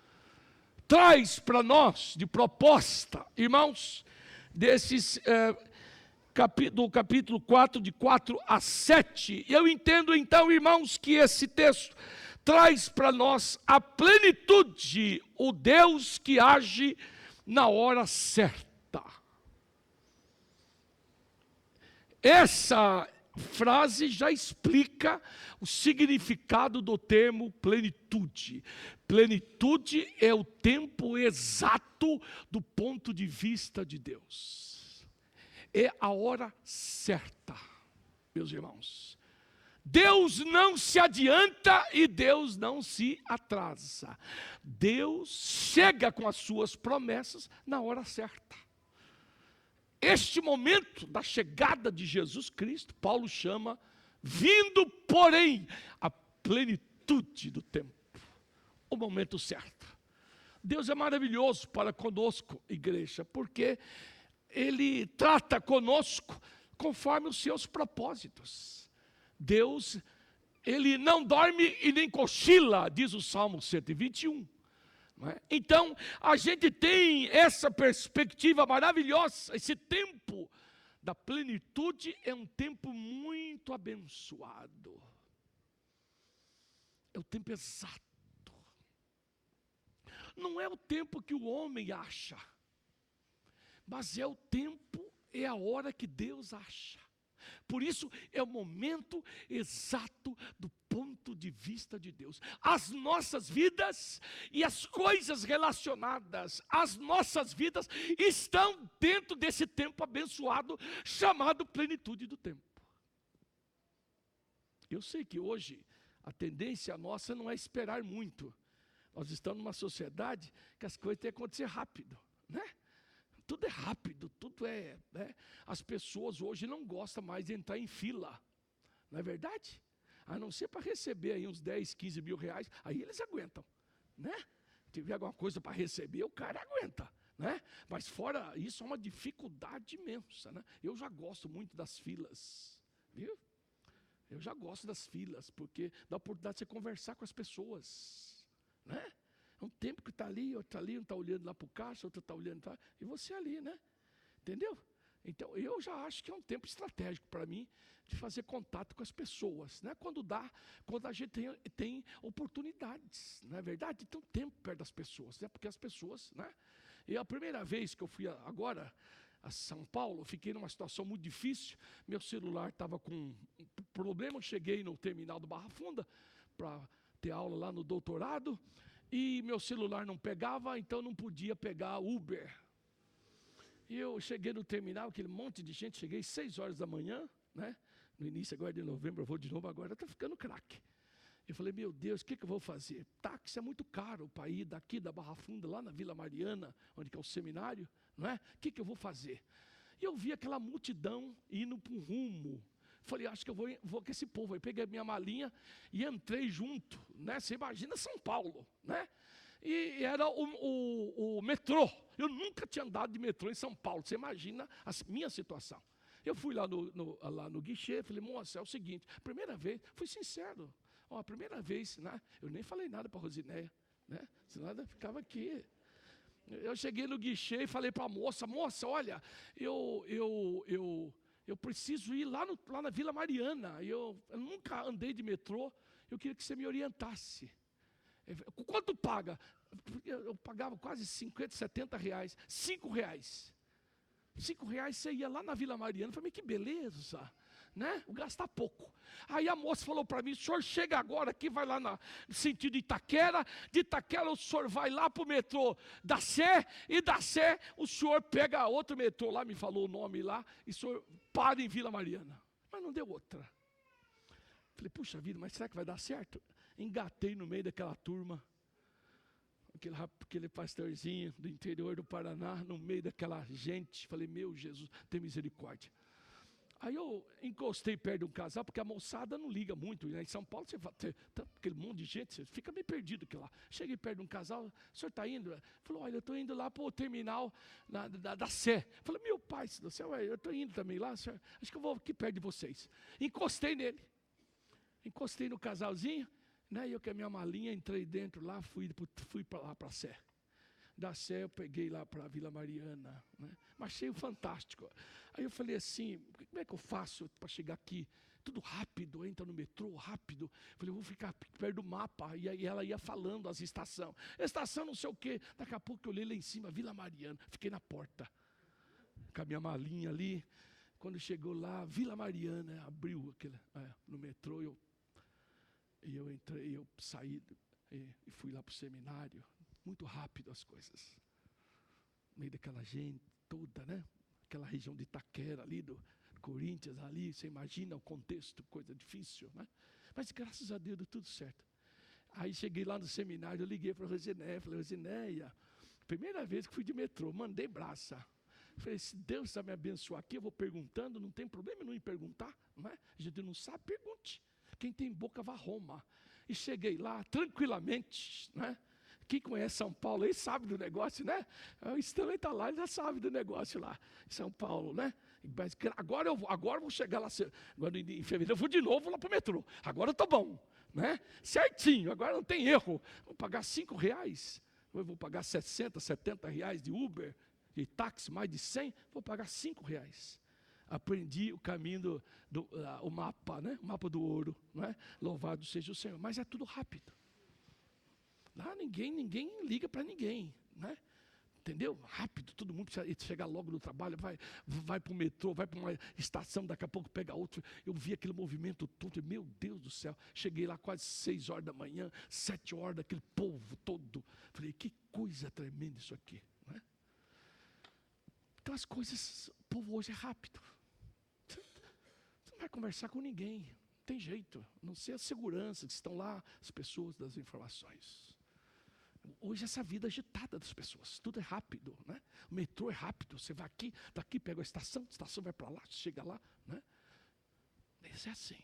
traz para nós de proposta, irmãos, do capítulo 4, de 4 a 7. Eu entendo então, irmãos, que esse texto traz para nós a plenitude, o Deus que age na hora certa. Essa frase já explica o significado do termo plenitude. Plenitude é o tempo exato do ponto de vista de Deus. É a hora certa, meus irmãos. Deus não se adianta e Deus não se atrasa. Deus chega com as suas promessas na hora certa. Este momento da chegada de Jesus Cristo, Paulo chama, vindo, porém, a plenitude do tempo. O momento certo. Deus é maravilhoso para conosco, igreja, porque Ele trata conosco conforme os seus propósitos. Deus, Ele não dorme e nem cochila, diz o Salmo 121. Não é? Então, a gente tem essa perspectiva maravilhosa, esse tempo da plenitude é um tempo muito abençoado. É o tempo exato. Não é o tempo que o homem acha, mas é o tempo, é a hora que Deus acha. Por isso é o momento exato do ponto de vista de Deus. As nossas vidas e as coisas relacionadas às nossas vidas estão dentro desse tempo abençoado chamado plenitude do tempo. Eu sei que hoje a tendência nossa não é esperar muito. Nós estamos numa sociedade que as coisas têm que acontecer rápido, né? Tudo é rápido, tudo é, né? As pessoas hoje não gostam mais de entrar em fila, não é verdade? A não ser para receber aí uns 10, 15 mil reais, aí eles aguentam, né? Se tiver alguma coisa para receber, o cara aguenta, né? Mas fora isso é uma dificuldade imensa, né? Eu já gosto muito das filas, viu? Eu já gosto das filas, porque dá a oportunidade de você conversar com as pessoas, né? É um tempo que está ali, outro está ali, um está olhando lá para o caixa, outro está olhando para... E você ali, né? Entendeu? Então, eu já acho que é um tempo estratégico para mim de fazer contato com as pessoas, né? Quando a gente tem oportunidades, não é verdade? Tem um tempo perto das pessoas, né? Porque as pessoas, né? E a primeira vez que eu fui agora a São Paulo, eu fiquei numa situação muito difícil, meu celular estava com um problema, eu cheguei no terminal do Barra Funda para ter aula lá no doutorado, e meu celular não pegava, então não podia pegar Uber. E eu cheguei no terminal, aquele monte de gente, cheguei 6 horas da manhã, né? No início agora de novembro, eu vou de novo agora, está ficando craque. Eu falei, meu Deus, o que eu vou fazer? Táxi é muito caro para ir daqui da Barra Funda, lá na Vila Mariana, onde que é o seminário, não é? O que eu vou fazer? E eu vi aquela multidão indo para um rumo. Falei, acho que eu vou com esse povo. Aí peguei a minha malinha e entrei junto, né? Você imagina São Paulo, né? E era o metrô. Eu nunca tinha andado de metrô em São Paulo. Você imagina a minha situação. Eu fui lá no guichê, falei, moça, é o seguinte, primeira vez, fui sincero. Ó, a primeira vez, né? Eu nem falei nada para a Rosinéia, né? Senão ela ficava aqui. Eu cheguei no guichê e falei para a moça, olha, eu preciso ir lá na Vila Mariana. Eu nunca andei de metrô, eu queria que você me orientasse. Quanto paga? Eu pagava quase 50, 70 reais. 5 reais. 5 reais você ia lá na Vila Mariana. Eu falei, que beleza, né? Vou gastar pouco. Aí a moça falou para mim, o senhor chega agora aqui, vai lá no sentido de Itaquera o senhor vai lá para o metrô da Sé, e da Sé o senhor pega outro metrô lá, me falou o nome lá, e o senhor para em Vila Mariana. Mas não deu outra. Falei, puxa vida, mas será que vai dar certo? Engatei no meio daquela turma, aquele pastorzinho do interior do Paraná, no meio daquela gente. Falei, meu Jesus, tem misericórdia. Aí eu encostei perto de um casal, porque a moçada não liga muito, né? Em São Paulo você vai ter aquele monte de gente, você fica meio perdido aqui lá. Cheguei perto de um casal, o senhor está indo? Falou, olha, eu estou indo lá para o terminal da Sé. Falei, meu pai do céu, eu estou indo também lá, senhor, acho que eu vou aqui perto de vocês. Encostei nele, encostei no casalzinho, né? E eu com a minha malinha entrei dentro lá, fui para lá para a Sé. Da Sé eu peguei lá para a Vila Mariana, né? Mas achei fantástico. Aí eu falei assim, como é que eu faço para chegar aqui? Tudo rápido, entra no metrô, rápido. Falei, vou ficar perto do mapa. E aí ela ia falando as estações. Estação não sei o quê. Daqui a pouco eu olhei lá em cima, Vila Mariana. Fiquei na porta, com a minha malinha ali. Quando chegou lá, Vila Mariana, abriu no metrô. Eu entrei, eu saí e fui lá para o seminário. Muito rápido as coisas. No meio daquela gente toda, né? Aquela região de Itaquera ali, do Corinthians ali, você imagina o contexto, coisa difícil, né? Mas graças a Deus deu tudo certo. Aí cheguei lá no seminário, eu liguei para a Rosinéia, falei, Rosinéia, primeira vez que fui de metrô, mandei braça. Falei, se Deus está me abençoar aqui, eu vou perguntando, não tem problema não em perguntar, não é? A gente não sabe, pergunte. Quem tem boca vá a Roma. E cheguei lá tranquilamente, né? Quem conhece São Paulo aí sabe do negócio, né? O Stanley está lá, ele já sabe do negócio lá em São Paulo, né? Mas agora eu vou chegar lá, agora em fevereiro eu vou de novo lá para o metrô. Agora eu estou bom, né? Certinho, agora não tem erro. Vou pagar 5 reais, eu vou pagar 60, 70 reais de Uber, de táxi, mais de 100, vou pagar 5 reais. Aprendi o caminho o mapa, né? O mapa do ouro, não é? Louvado seja o Senhor. Mas é tudo rápido. Lá ninguém liga para ninguém, né? Entendeu? Rápido, todo mundo precisa chegar logo no trabalho, vai para o metrô, vai para uma estação, daqui a pouco pega outro. Eu vi aquele movimento todo, meu Deus do céu. Cheguei lá quase 6 horas da manhã, 7 horas, aquele povo todo. Falei, que coisa tremenda isso aqui, né? Então as coisas, o povo hoje é rápido. Você não vai conversar com ninguém, não tem jeito, a não ser a segurança que estão lá, as pessoas das informações. Hoje essa vida agitada das pessoas, tudo é rápido, né? O metrô é rápido, você vai aqui, daqui pega a estação vai para lá, chega lá, né? Isso é assim.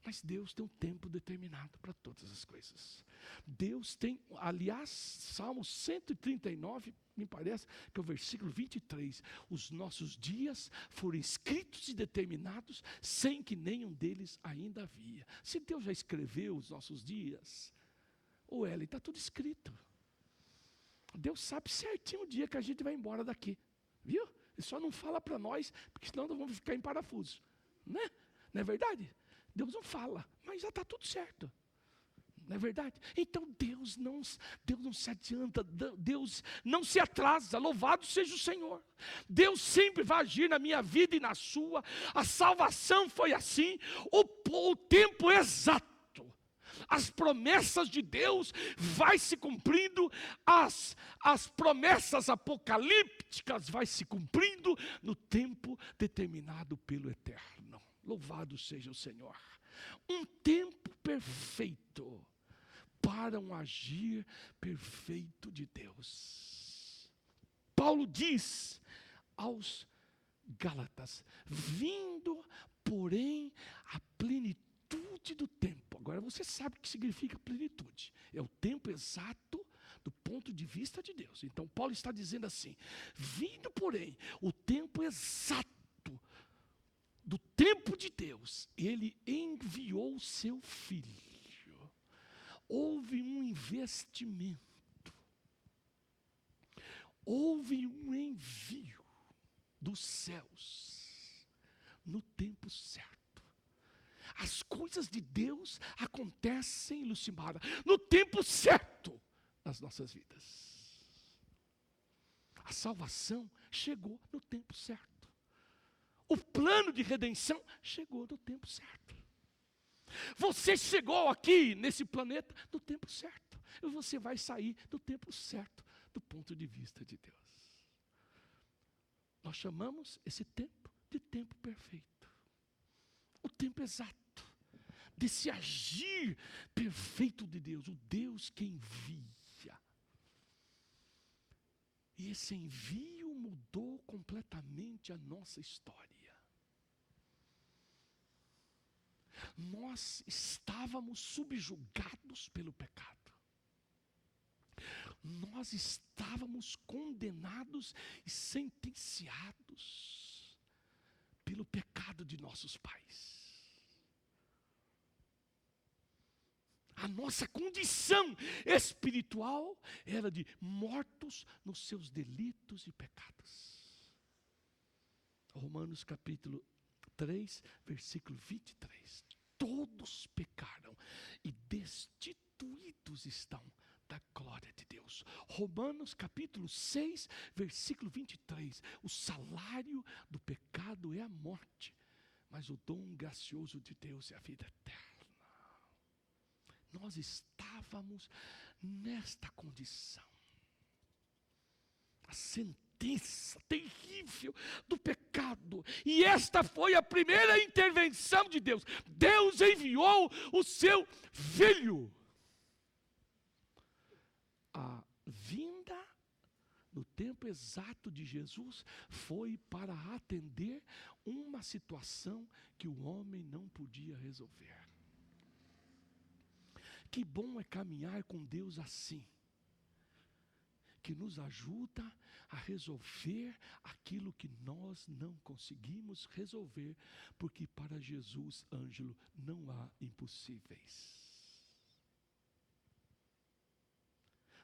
Mas Deus tem um tempo determinado para todas as coisas. Deus tem, aliás, Salmo 139, me parece que é o versículo 23. Os nossos dias foram escritos e determinados, sem que nenhum deles ainda havia. Se Deus já escreveu os nossos dias, Eli, está tudo escrito. Deus sabe certinho o dia que a gente vai embora daqui. Viu? Ele só não fala para nós, porque senão nós vamos ficar em parafuso. Né? Não é verdade? Deus não fala, mas já está tudo certo. Não é verdade? Então Deus não se adianta, Deus não se atrasa, louvado seja o Senhor. Deus sempre vai agir na minha vida e na sua. A salvação foi assim, o tempo exato. As promessas de Deus vai se cumprindo, as promessas apocalípticas vai se cumprindo no tempo determinado pelo Eterno. Louvado seja o Senhor. Um tempo perfeito para um agir perfeito de Deus. Paulo diz aos Gálatas: vindo, porém, a plenitude do tempo. Agora você sabe o que significa plenitude. É o tempo exato do ponto de vista de Deus. Então Paulo está dizendo assim: vindo, porém, o tempo exato do tempo de Deus, ele enviou o seu filho. Houve um investimento. Houve um envio dos céus no tempo certo. As coisas de Deus acontecem, Lucimara, no tempo certo nas nossas vidas. A salvação chegou no tempo certo. O plano de redenção chegou no tempo certo. Você chegou aqui nesse planeta no tempo certo. E você vai sair no tempo certo, do ponto de vista de Deus. Nós chamamos esse tempo de tempo perfeito. O tempo exato desse agir perfeito de Deus, o Deus que envia. E esse envio mudou completamente a nossa história. Nós estávamos subjugados pelo pecado. Nós estávamos condenados e sentenciados pelo pecado de nossos pais. A nossa condição espiritual era de mortos nos seus delitos e pecados. Romanos capítulo 3, versículo 23. Todos pecaram e destituídos estão da glória de Deus. Romanos capítulo 6, versículo 23. O salário do pecado é a morte, mas o dom gracioso de Deus é a vida eterna. Nós estávamos nesta condição. A sentença terrível do pecado. E esta foi a primeira intervenção de Deus. Deus enviou o seu filho. A vinda no tempo exato de Jesus foi para atender uma situação que o homem não podia resolver. Que bom é caminhar com Deus assim, que nos ajuda a resolver aquilo que nós não conseguimos resolver, porque para Jesus, Ângelo, não há impossíveis.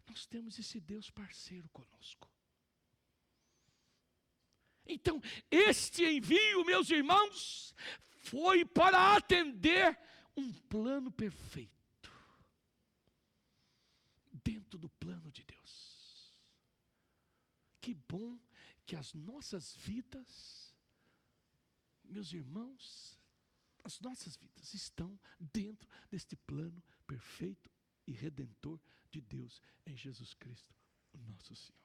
Nós temos esse Deus parceiro conosco. Então, este envio, meus irmãos, foi para atender um plano perfeito, dentro do plano de Deus. Que bom que as nossas vidas, meus irmãos, as nossas vidas estão dentro deste plano perfeito e redentor de Deus em Jesus Cristo, o nosso Senhor.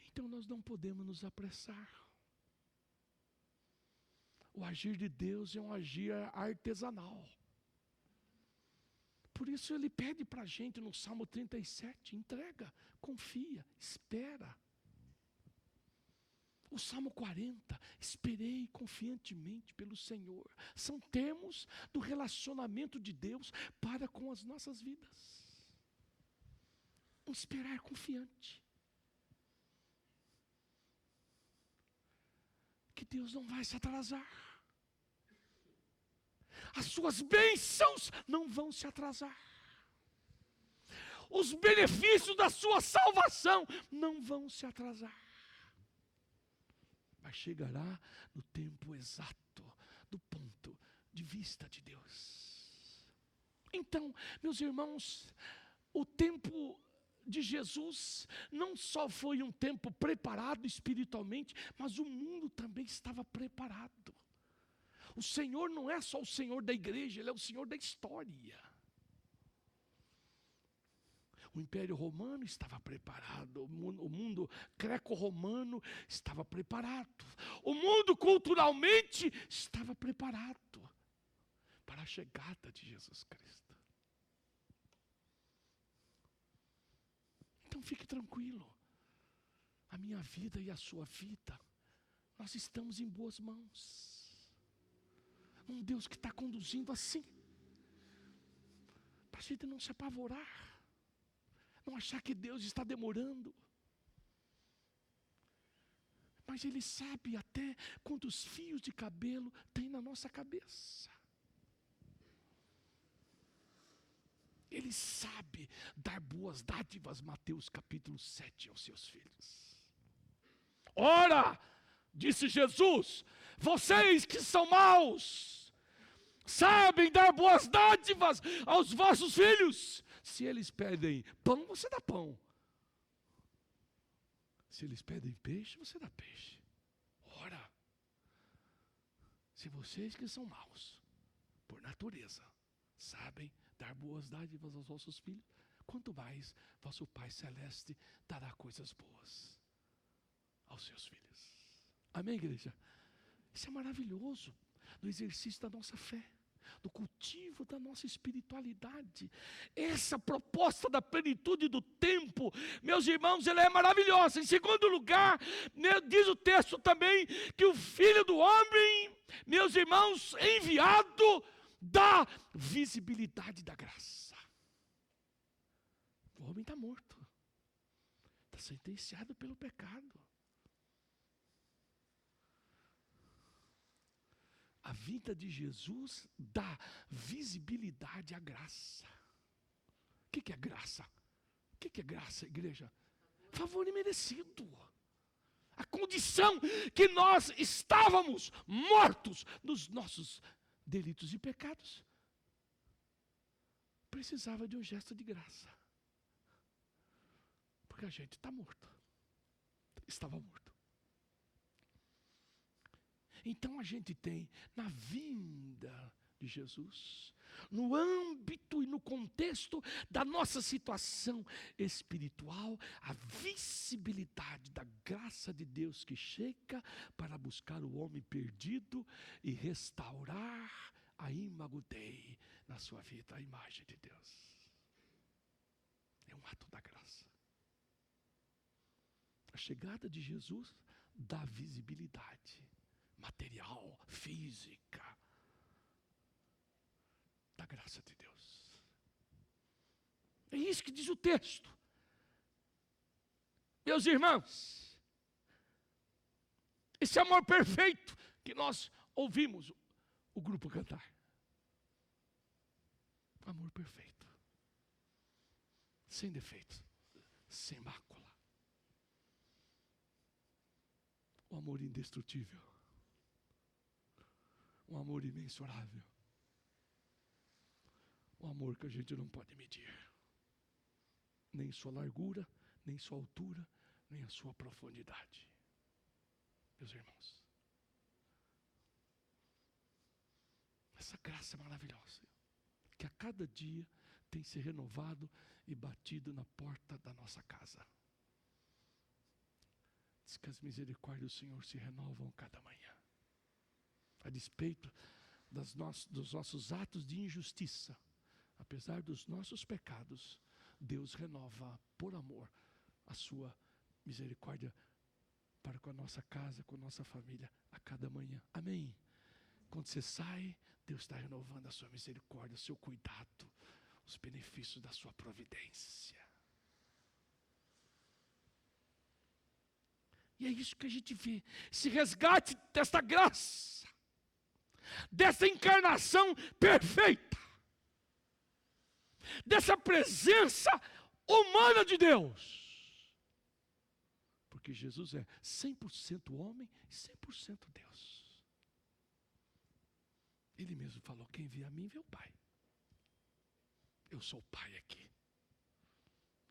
Então nós não podemos nos apressar. O agir de Deus é um agir artesanal. Por isso ele pede para a gente no Salmo 37, entrega, confia, espera. O Salmo 40, esperei confiantemente pelo Senhor. São termos do relacionamento de Deus para com as nossas vidas. Um esperar confiante. Que Deus não vai se atrasar. As suas bênçãos não vão se atrasar. Os benefícios da sua salvação não vão se atrasar. Mas chegará no tempo exato, do ponto de vista de Deus. Então, meus irmãos, o tempo de Jesus não só foi um tempo preparado espiritualmente, mas o mundo também estava preparado. O Senhor não é só o Senhor da igreja, Ele é o Senhor da história. O Império Romano estava preparado, o mundo greco-romano estava preparado, o mundo culturalmente estava preparado para a chegada de Jesus Cristo. Então fique tranquilo, a minha vida e a sua vida, nós estamos em boas mãos. Um Deus que está conduzindo assim, para a gente não se apavorar, não achar que Deus está demorando. Mas Ele sabe até quantos fios de cabelo tem na nossa cabeça. Ele sabe dar boas dádivas, Mateus capítulo 7, aos seus filhos. Ora, disse Jesus, vocês que são maus, sabem dar boas dádivas aos vossos filhos. Se eles pedem pão, você dá pão. Se eles pedem peixe, você dá peixe. Ora, se vocês que são maus, por natureza, sabem dar boas dádivas aos vossos filhos, quanto mais vosso Pai Celeste dará coisas boas aos seus filhos. Amém, igreja? Isso é maravilhoso, do exercício da nossa fé, do cultivo da nossa espiritualidade. Essa proposta da plenitude do tempo, meus irmãos, ela é maravilhosa. Em segundo lugar, diz o texto também que o Filho do Homem, meus irmãos, enviado, dá visibilidade da graça. O homem está morto, está sentenciado pelo pecado. A vida de Jesus dá visibilidade à graça. O que é graça? O que é graça, igreja? Favor imerecido. A condição que nós estávamos mortos nos nossos delitos e pecados, precisava de um gesto de graça. Porque a gente está morto. Estava morto. Então a gente tem na vinda de Jesus, no âmbito e no contexto da nossa situação espiritual, a visibilidade da graça de Deus que chega para buscar o homem perdido e restaurar a imago Dei na sua vida, a imagem de Deus. É um ato da graça. A chegada de Jesus dá visibilidade material, física, da graça de Deus. É isso que diz o texto. Meus irmãos, esse amor perfeito que nós ouvimos o grupo cantar. Amor perfeito, sem defeitos, sem mácula. um amor indestrutível, um amor imensurável, um amor que a gente não pode medir, nem sua largura, nem sua altura, nem a sua profundidade. Meus irmãos, essa graça maravilhosa, que a cada dia tem se renovado e batido na porta da nossa casa. Diz que as misericórdias do Senhor se renovam cada manhã. A despeito dos nossos atos de injustiça, apesar dos nossos pecados, Deus renova por amor a sua misericórdia para com a nossa casa, com a nossa família, a cada manhã. Amém? Quando você sai, Deus está renovando a sua misericórdia, o seu cuidado, os benefícios da sua providência. E é isso que a gente vê, esse resgate desta graça, dessa encarnação perfeita, dessa presença humana de Deus. Porque Jesus é 100% homem e 100% Deus. Ele mesmo falou: quem vê a mim vê o Pai. Eu sou o Pai aqui.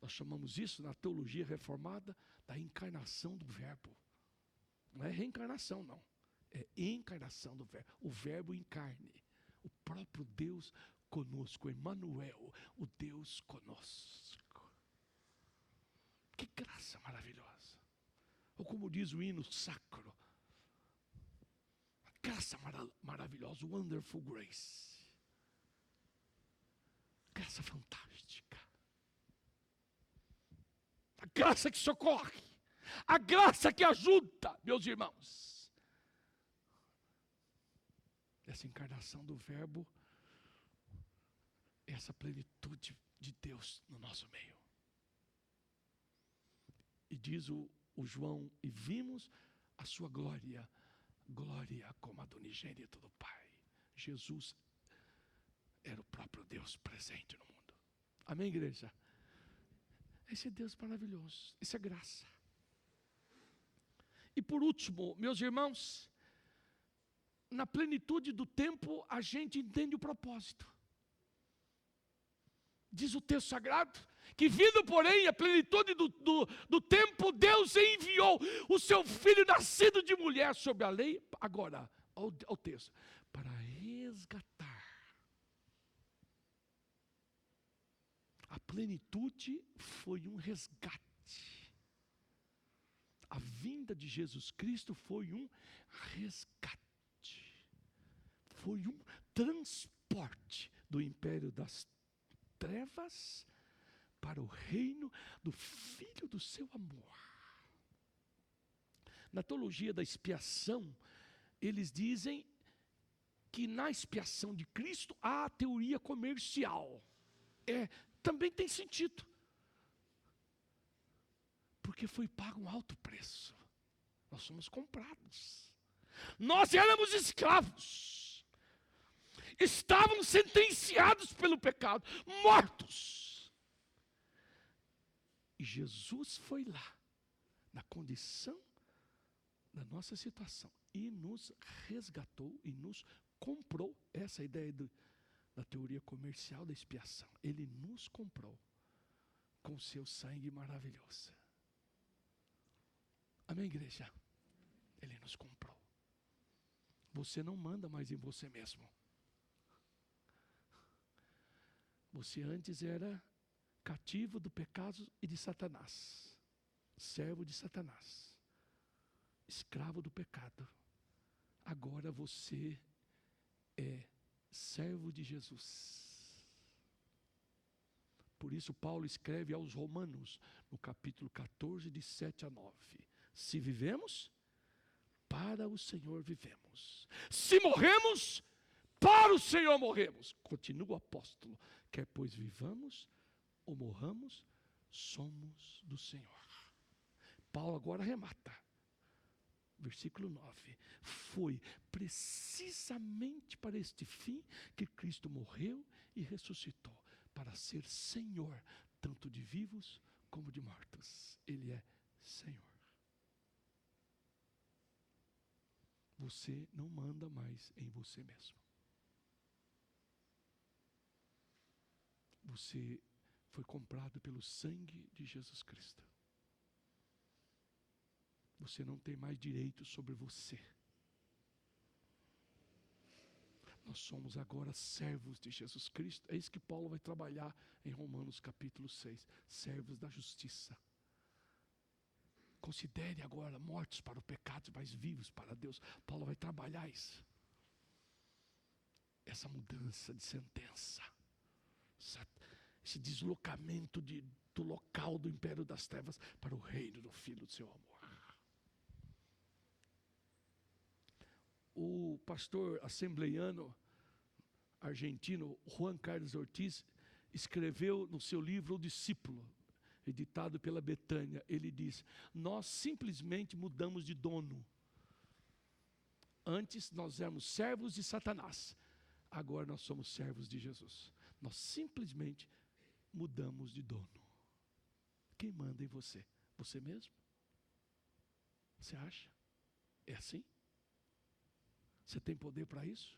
Nós chamamos isso na teologia reformada da encarnação do verbo. Não é reencarnação, não. É encarnação do verbo. O verbo encarne. O próprio Deus conosco. Emmanuel, o Deus conosco. Que graça maravilhosa. Ou como diz o hino sacro, a graça maravilhosa, wonderful grace. Graça fantástica. A graça que socorre, a graça que ajuda, meus irmãos. Essa encarnação do verbo, essa plenitude de Deus no nosso meio. E diz o João: e vimos a sua glória, glória como a do unigênito do Pai. Jesus era o próprio Deus presente no mundo. Amém, igreja? Esse é Deus maravilhoso, isso é graça. E por último, meus irmãos, na plenitude do tempo a gente entende o propósito. Diz o texto sagrado, que vindo porém a plenitude do tempo, Deus enviou o seu Filho nascido de mulher sob a lei, agora, ao texto, para resgatar. A plenitude foi um resgate. A vinda de Jesus Cristo foi um resgate. Foi um transporte do império das trevas para o reino do Filho do seu amor. Na teologia da expiação, eles dizem que na expiação de Cristo há a teoria comercial. Também tem sentido. Porque foi pago um alto preço. Nós somos comprados. Nós éramos escravos. Estavam sentenciados pelo pecado, mortos. E Jesus foi lá, na condição da nossa situação, e nos resgatou e nos comprou. Essa é a ideia da teoria comercial da expiação. Ele nos comprou com seu sangue maravilhoso. Amém, igreja? Ele nos comprou. Você não manda mais em você mesmo. Você antes era cativo do pecado e de Satanás, servo de Satanás, escravo do pecado. Agora você é servo de Jesus. Por isso Paulo escreve aos Romanos, no capítulo 14, de 7 a 9. Se vivemos, para o Senhor vivemos. Se morremos, para o Senhor morremos. Continua o apóstolo: quer pois vivamos ou morramos, somos do Senhor. Paulo agora remata. Versículo 9, foi precisamente para este fim que Cristo morreu e ressuscitou, para ser Senhor, tanto de vivos como de mortos. Ele é Senhor. você não manda mais em você mesmo. Você foi comprado pelo sangue de Jesus Cristo. Você não tem mais direito sobre você. Nós somos agora servos de Jesus Cristo. É isso que Paulo vai trabalhar em Romanos capítulo 6. Servos da justiça. Considere agora mortos para o pecado, mas vivos para Deus. Paulo vai trabalhar isso. Essa mudança de sentença. Esse deslocamento do local do império das trevas para o reino do Filho do seu amor. O pastor assembleiano argentino Juan Carlos Ortiz escreveu no seu livro O Discípulo, editado pela Betânia. Ele diz: nós simplesmente mudamos de dono. Antes nós éramos servos de Satanás, agora nós somos servos de Jesus. Nós simplesmente mudamos de dono. Quem manda em você? Você mesmo? Você acha? É assim? Você tem poder para isso?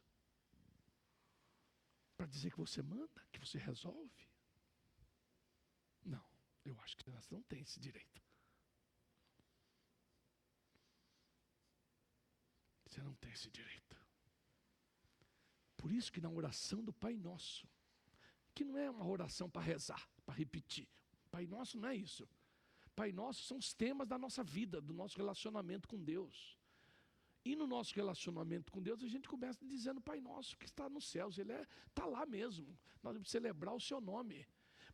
Para dizer que você manda, que você resolve? Não, eu acho que você não tem esse direito. Você não tem esse direito. Por isso que na oração do Pai Nosso, que não é uma oração para rezar, para repetir. Pai Nosso não é isso. Pai Nosso são os temas da nossa vida, do nosso relacionamento com Deus. E no nosso relacionamento com Deus, a gente começa dizendo Pai Nosso que está nos céus. Ele está lá mesmo. Nós vamos celebrar o seu nome.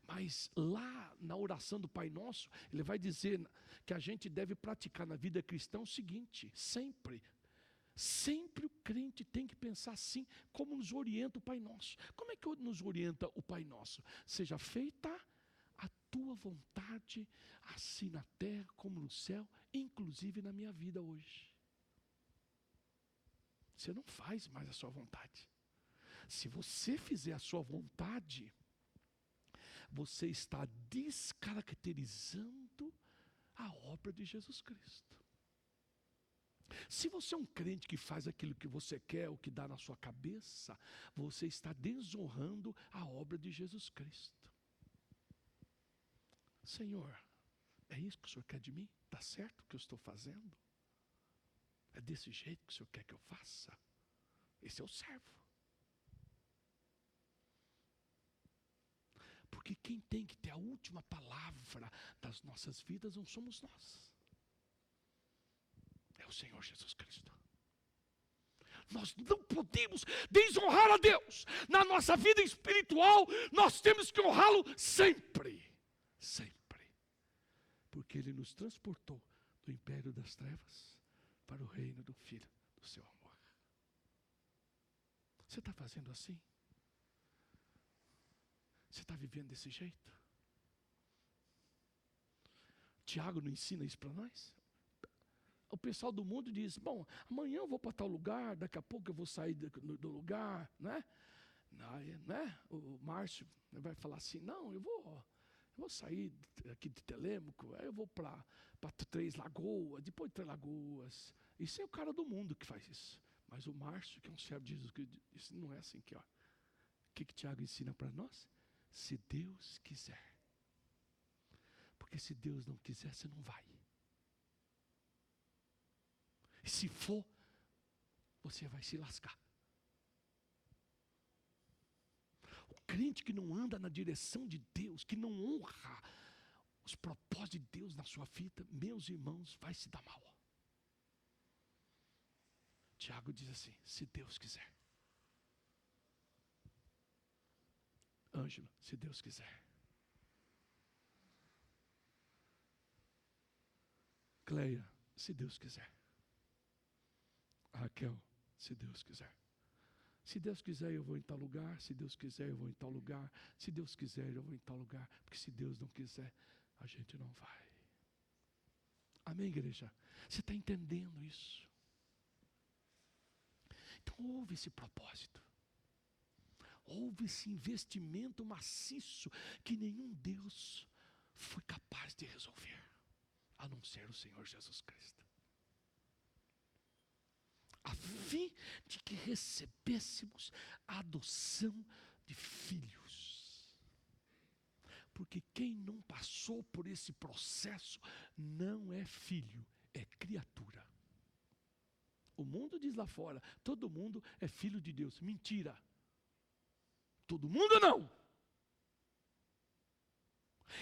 Mas lá na oração do Pai Nosso, ele vai dizer que a gente deve praticar na vida cristã o seguinte: sempre o crente tem que pensar assim, como nos orienta o Pai Nosso. Como é que nos orienta o Pai Nosso? Seja feita a tua vontade, assim na terra como no céu, inclusive na minha vida hoje. Você não faz mais a sua vontade. Se você fizer a sua vontade, você está descaracterizando a obra de Jesus Cristo. Se você é um crente que faz aquilo que você quer, o que dá na sua cabeça, você está desonrando a obra de Jesus Cristo. Senhor, é isso que o Senhor quer de mim? Está certo o que eu estou fazendo? É desse jeito que o Senhor quer que eu faça? Esse é o servo. Porque quem tem que ter a última palavra das nossas vidas não somos nós. É o Senhor Jesus Cristo. Nós não podemos desonrar a Deus. Na nossa vida espiritual, nós temos que honrá-lo sempre. Sempre. Porque Ele nos transportou do império das trevas para o reino do Filho do seu amor. Você está fazendo assim? Você está vivendo desse jeito? Tiago não ensina isso para nós? O pessoal do mundo diz: bom, amanhã eu vou para tal lugar, daqui a pouco eu vou sair do lugar, né? O Márcio vai falar assim: não, eu vou sair aqui de Telêmaco, aí eu vou para Três Lagoas, depois de Três Lagoas. Isso é o cara do mundo que faz isso. Mas o Márcio, que é um servo de Jesus, isso não é assim que, ó. O que Tiago ensina para nós? Se Deus quiser. Porque se Deus não quiser, você não vai. E se for, você vai se lascar. O crente que não anda na direção de Deus, que não honra os propósitos de Deus na sua vida, meus irmãos, vai se dar mal. Tiago diz assim: se Deus quiser. Ângelo, se Deus quiser. Cleia, se Deus quiser. Raquel, se Deus quiser. Se Deus quiser, eu vou em tal lugar. Se Deus quiser, eu vou em tal lugar. Se Deus quiser, eu vou em tal lugar. Porque se Deus não quiser, a gente não vai. Amém, igreja? Você está entendendo isso? Então houve esse propósito. Houve esse investimento maciço que nenhum Deus foi capaz de resolver, a não ser o Senhor Jesus Cristo. a fim de que recebêssemos a adoção de filhos. Porque quem não passou por esse processo não é filho, é criatura. O mundo diz lá fora, todo mundo é filho de Deus. Mentira. Todo mundo não.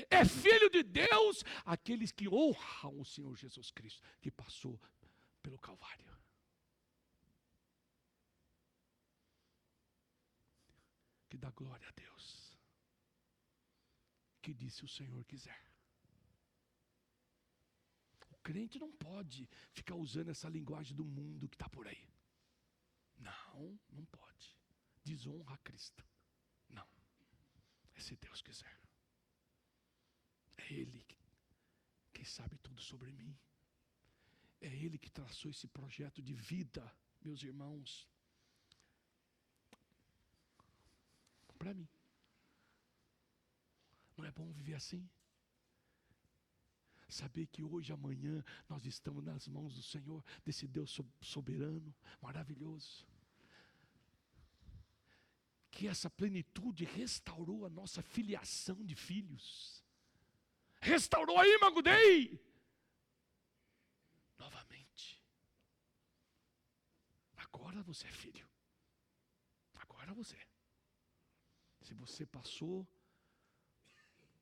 É filho de Deus aqueles que honram o Senhor Jesus Cristo, que passou pelo Calvário. Que dá glória a Deus. Que disse o Senhor quiser. O crente não pode ficar usando essa linguagem do mundo que está por aí. Não, não pode. Desonra a Cristo. Não. É se Deus quiser. É Ele que sabe tudo sobre mim. É Ele que traçou esse projeto de vida, meus irmãos, para mim. Não é bom viver assim? Saber que hoje, amanhã, nós estamos nas mãos do Senhor, desse Deus soberano, maravilhoso. Que essa plenitude restaurou a nossa filiação de filhos. Restaurou aí, Magudei! Novamente. Agora você é filho. Agora você. Se você passou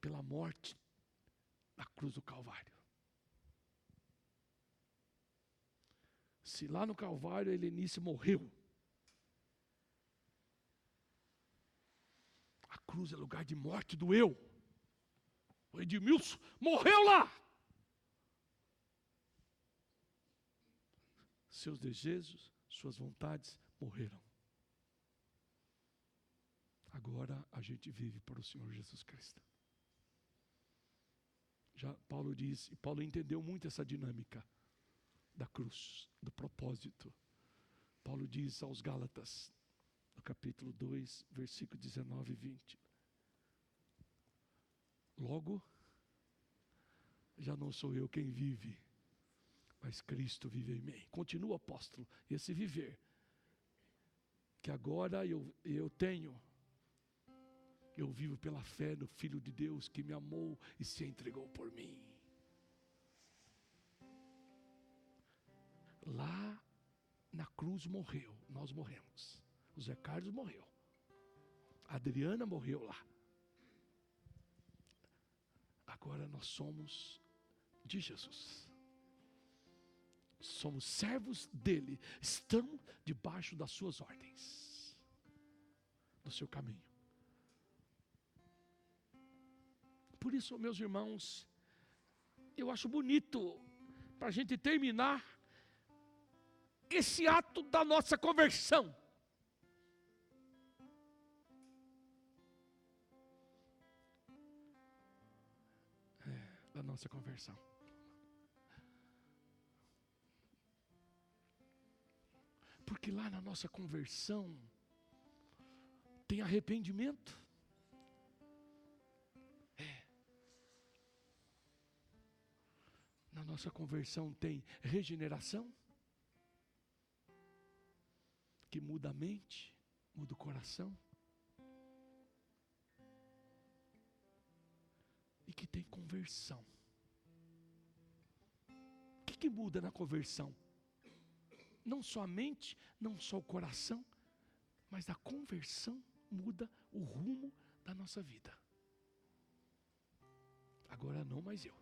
pela morte na cruz do Calvário. Se lá no Calvário a Helenice morreu. A cruz é lugar de morte do eu. O Edmilson morreu lá. Seus desejos, suas vontades morreram. Agora a gente vive para o Senhor Jesus Cristo. Já Paulo diz, e Paulo entendeu muito essa dinâmica da cruz, do propósito. Paulo diz aos Gálatas, no capítulo 2, versículo 19 e 20. Logo, já não sou eu quem vive, mas Cristo vive em mim. Continua o apóstolo, esse viver, que agora eu tenho, eu vivo pela fé no Filho de Deus que me amou e se entregou por mim. Lá na cruz morreu, nós morremos. O Zé Carlos morreu. A Adriana morreu lá. Agora nós somos de Jesus. Somos servos dele. Estamos debaixo das suas ordens. Do seu caminho. Por isso, meus irmãos, eu acho bonito, para a gente terminar, esse ato da nossa conversão. Da nossa conversão. Porque lá na nossa conversão tem arrependimento. Na nossa conversão tem regeneração, que muda a mente, muda o coração. E que tem conversão. O que muda na conversão? Não só a mente, não só o coração, mas a conversão muda o rumo da nossa vida. Agora não mais eu,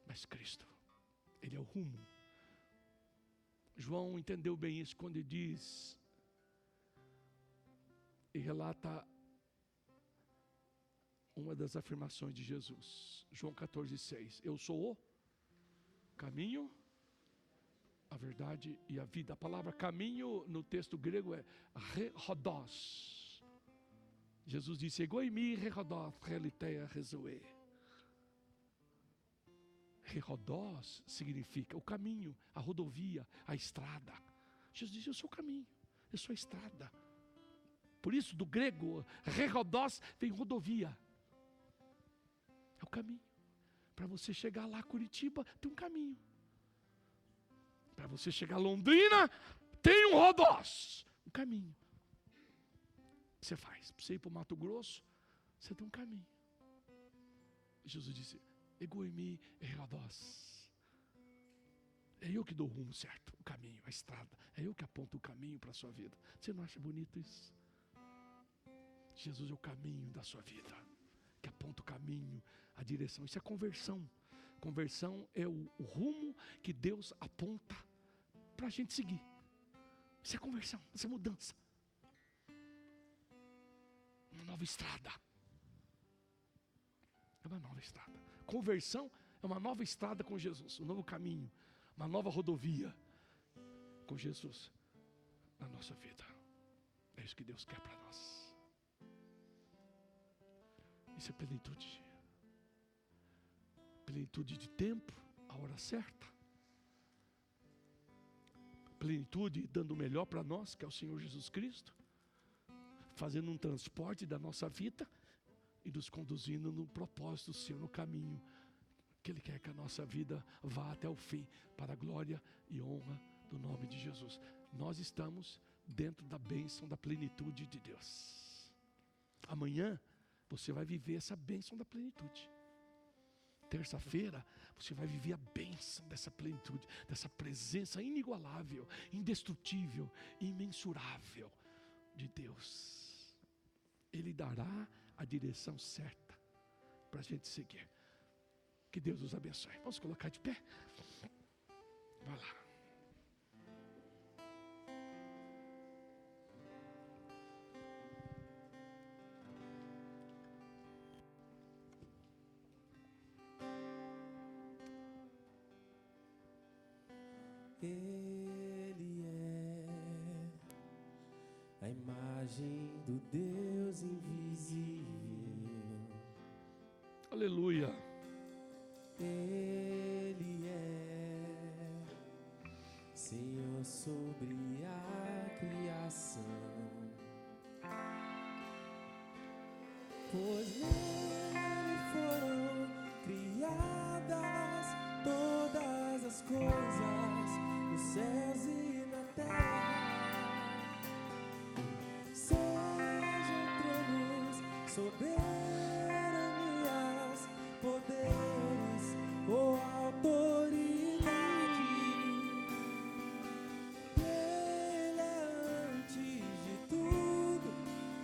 mas Cristo. Ele é o rumo. João entendeu bem isso quando ele diz e relata uma das afirmações de Jesus. João 14:6. Eu sou o caminho, a verdade e a vida. A palavra caminho no texto grego é rehodos. Jesus disse, egoimi rehodos, reliteia rezoe. Rehodos significa o caminho, a rodovia, a estrada. Jesus disse, eu sou o caminho, eu sou a estrada. Por isso, do grego, rehodos vem rodovia. É o caminho. Para você chegar lá, Curitiba, tem um caminho. Para você chegar a Londrina, tem um Rodós, um caminho. O que você faz? Para você ir para o Mato Grosso, você tem um caminho. Jesus disse: Egoimi e Rodós. É eu que dou o rumo certo, o caminho, a estrada. É eu que aponto o caminho para a sua vida. Você não acha bonito isso? Jesus é o caminho da sua vida, que aponta o caminho, a direção. Isso é conversão. Conversão é o rumo que Deus aponta para a gente seguir. Isso é conversão, isso é mudança. Uma nova estrada. É uma nova estrada. Conversão é uma nova estrada com Jesus, um novo caminho, uma nova rodovia com Jesus na nossa vida. É isso que Deus quer para nós. Isso é plenitude. Plenitude de tempo, a hora certa. Plenitude dando o melhor para nós, que é o Senhor Jesus Cristo, fazendo um transporte da nossa vida e nos conduzindo no propósito seu, no caminho que Ele quer que a nossa vida vá até o fim, para a glória e honra do nome de Jesus. Nós estamos dentro da bênção, da plenitude de Deus. Amanhã você vai viver essa bênção da plenitude. Terça-feira você vai viver a bênção dessa plenitude, dessa presença inigualável, indestrutível, imensurável de Deus. Ele dará a direção certa para a gente seguir. Que Deus nos abençoe. Vamos colocar de pé? Vai lá. Ele é a imagem do Deus invisível. Aleluia. Ele é Senhor sobre a criação, pois nele foram criadas todas as coisas, nos céus e na terra, sejam tronos, soberanias, poderes ou autoridade. Ele é antes de tudo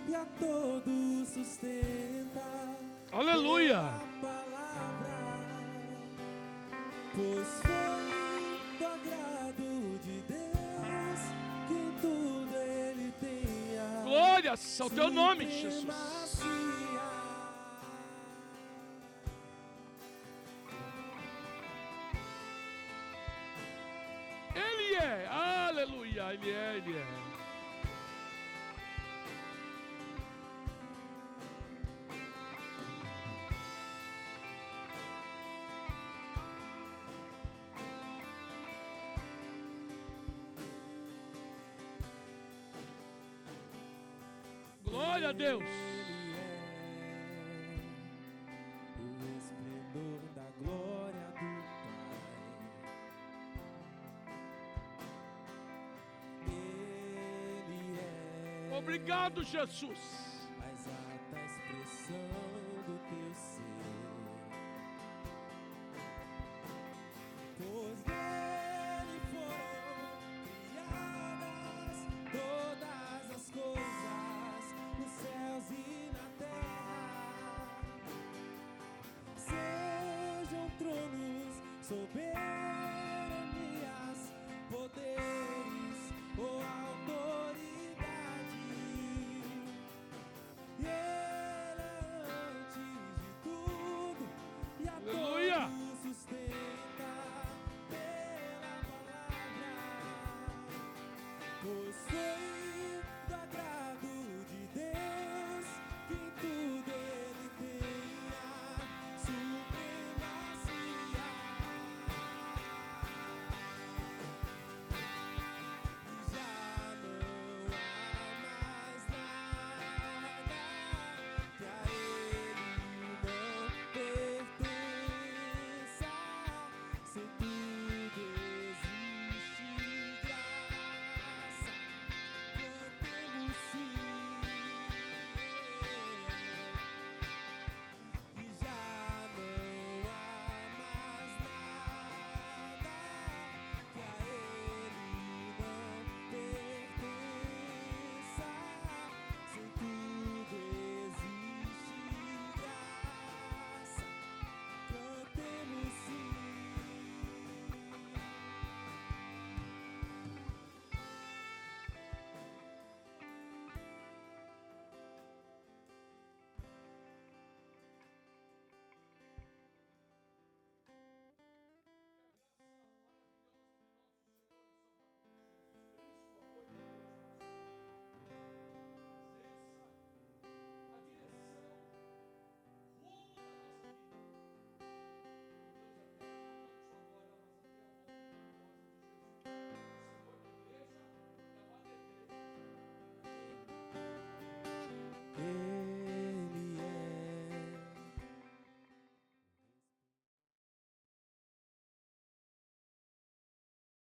e a todos sustenta. Aleluia. A palavra, pois foi do agrado de Deus que em tudo Ele tenha Glórias ao teu nome, Jesus. supremacia. Ele é, aleluia, Ele é, Ele é. Glória a Deus. Ele é o esplendor da glória do Pai. Ele é Obrigado, Jesus. a exata expressão do teu ser, pois nele foram criadas todas as coisas, nos céus e na terra, sejam tronos, soberanias,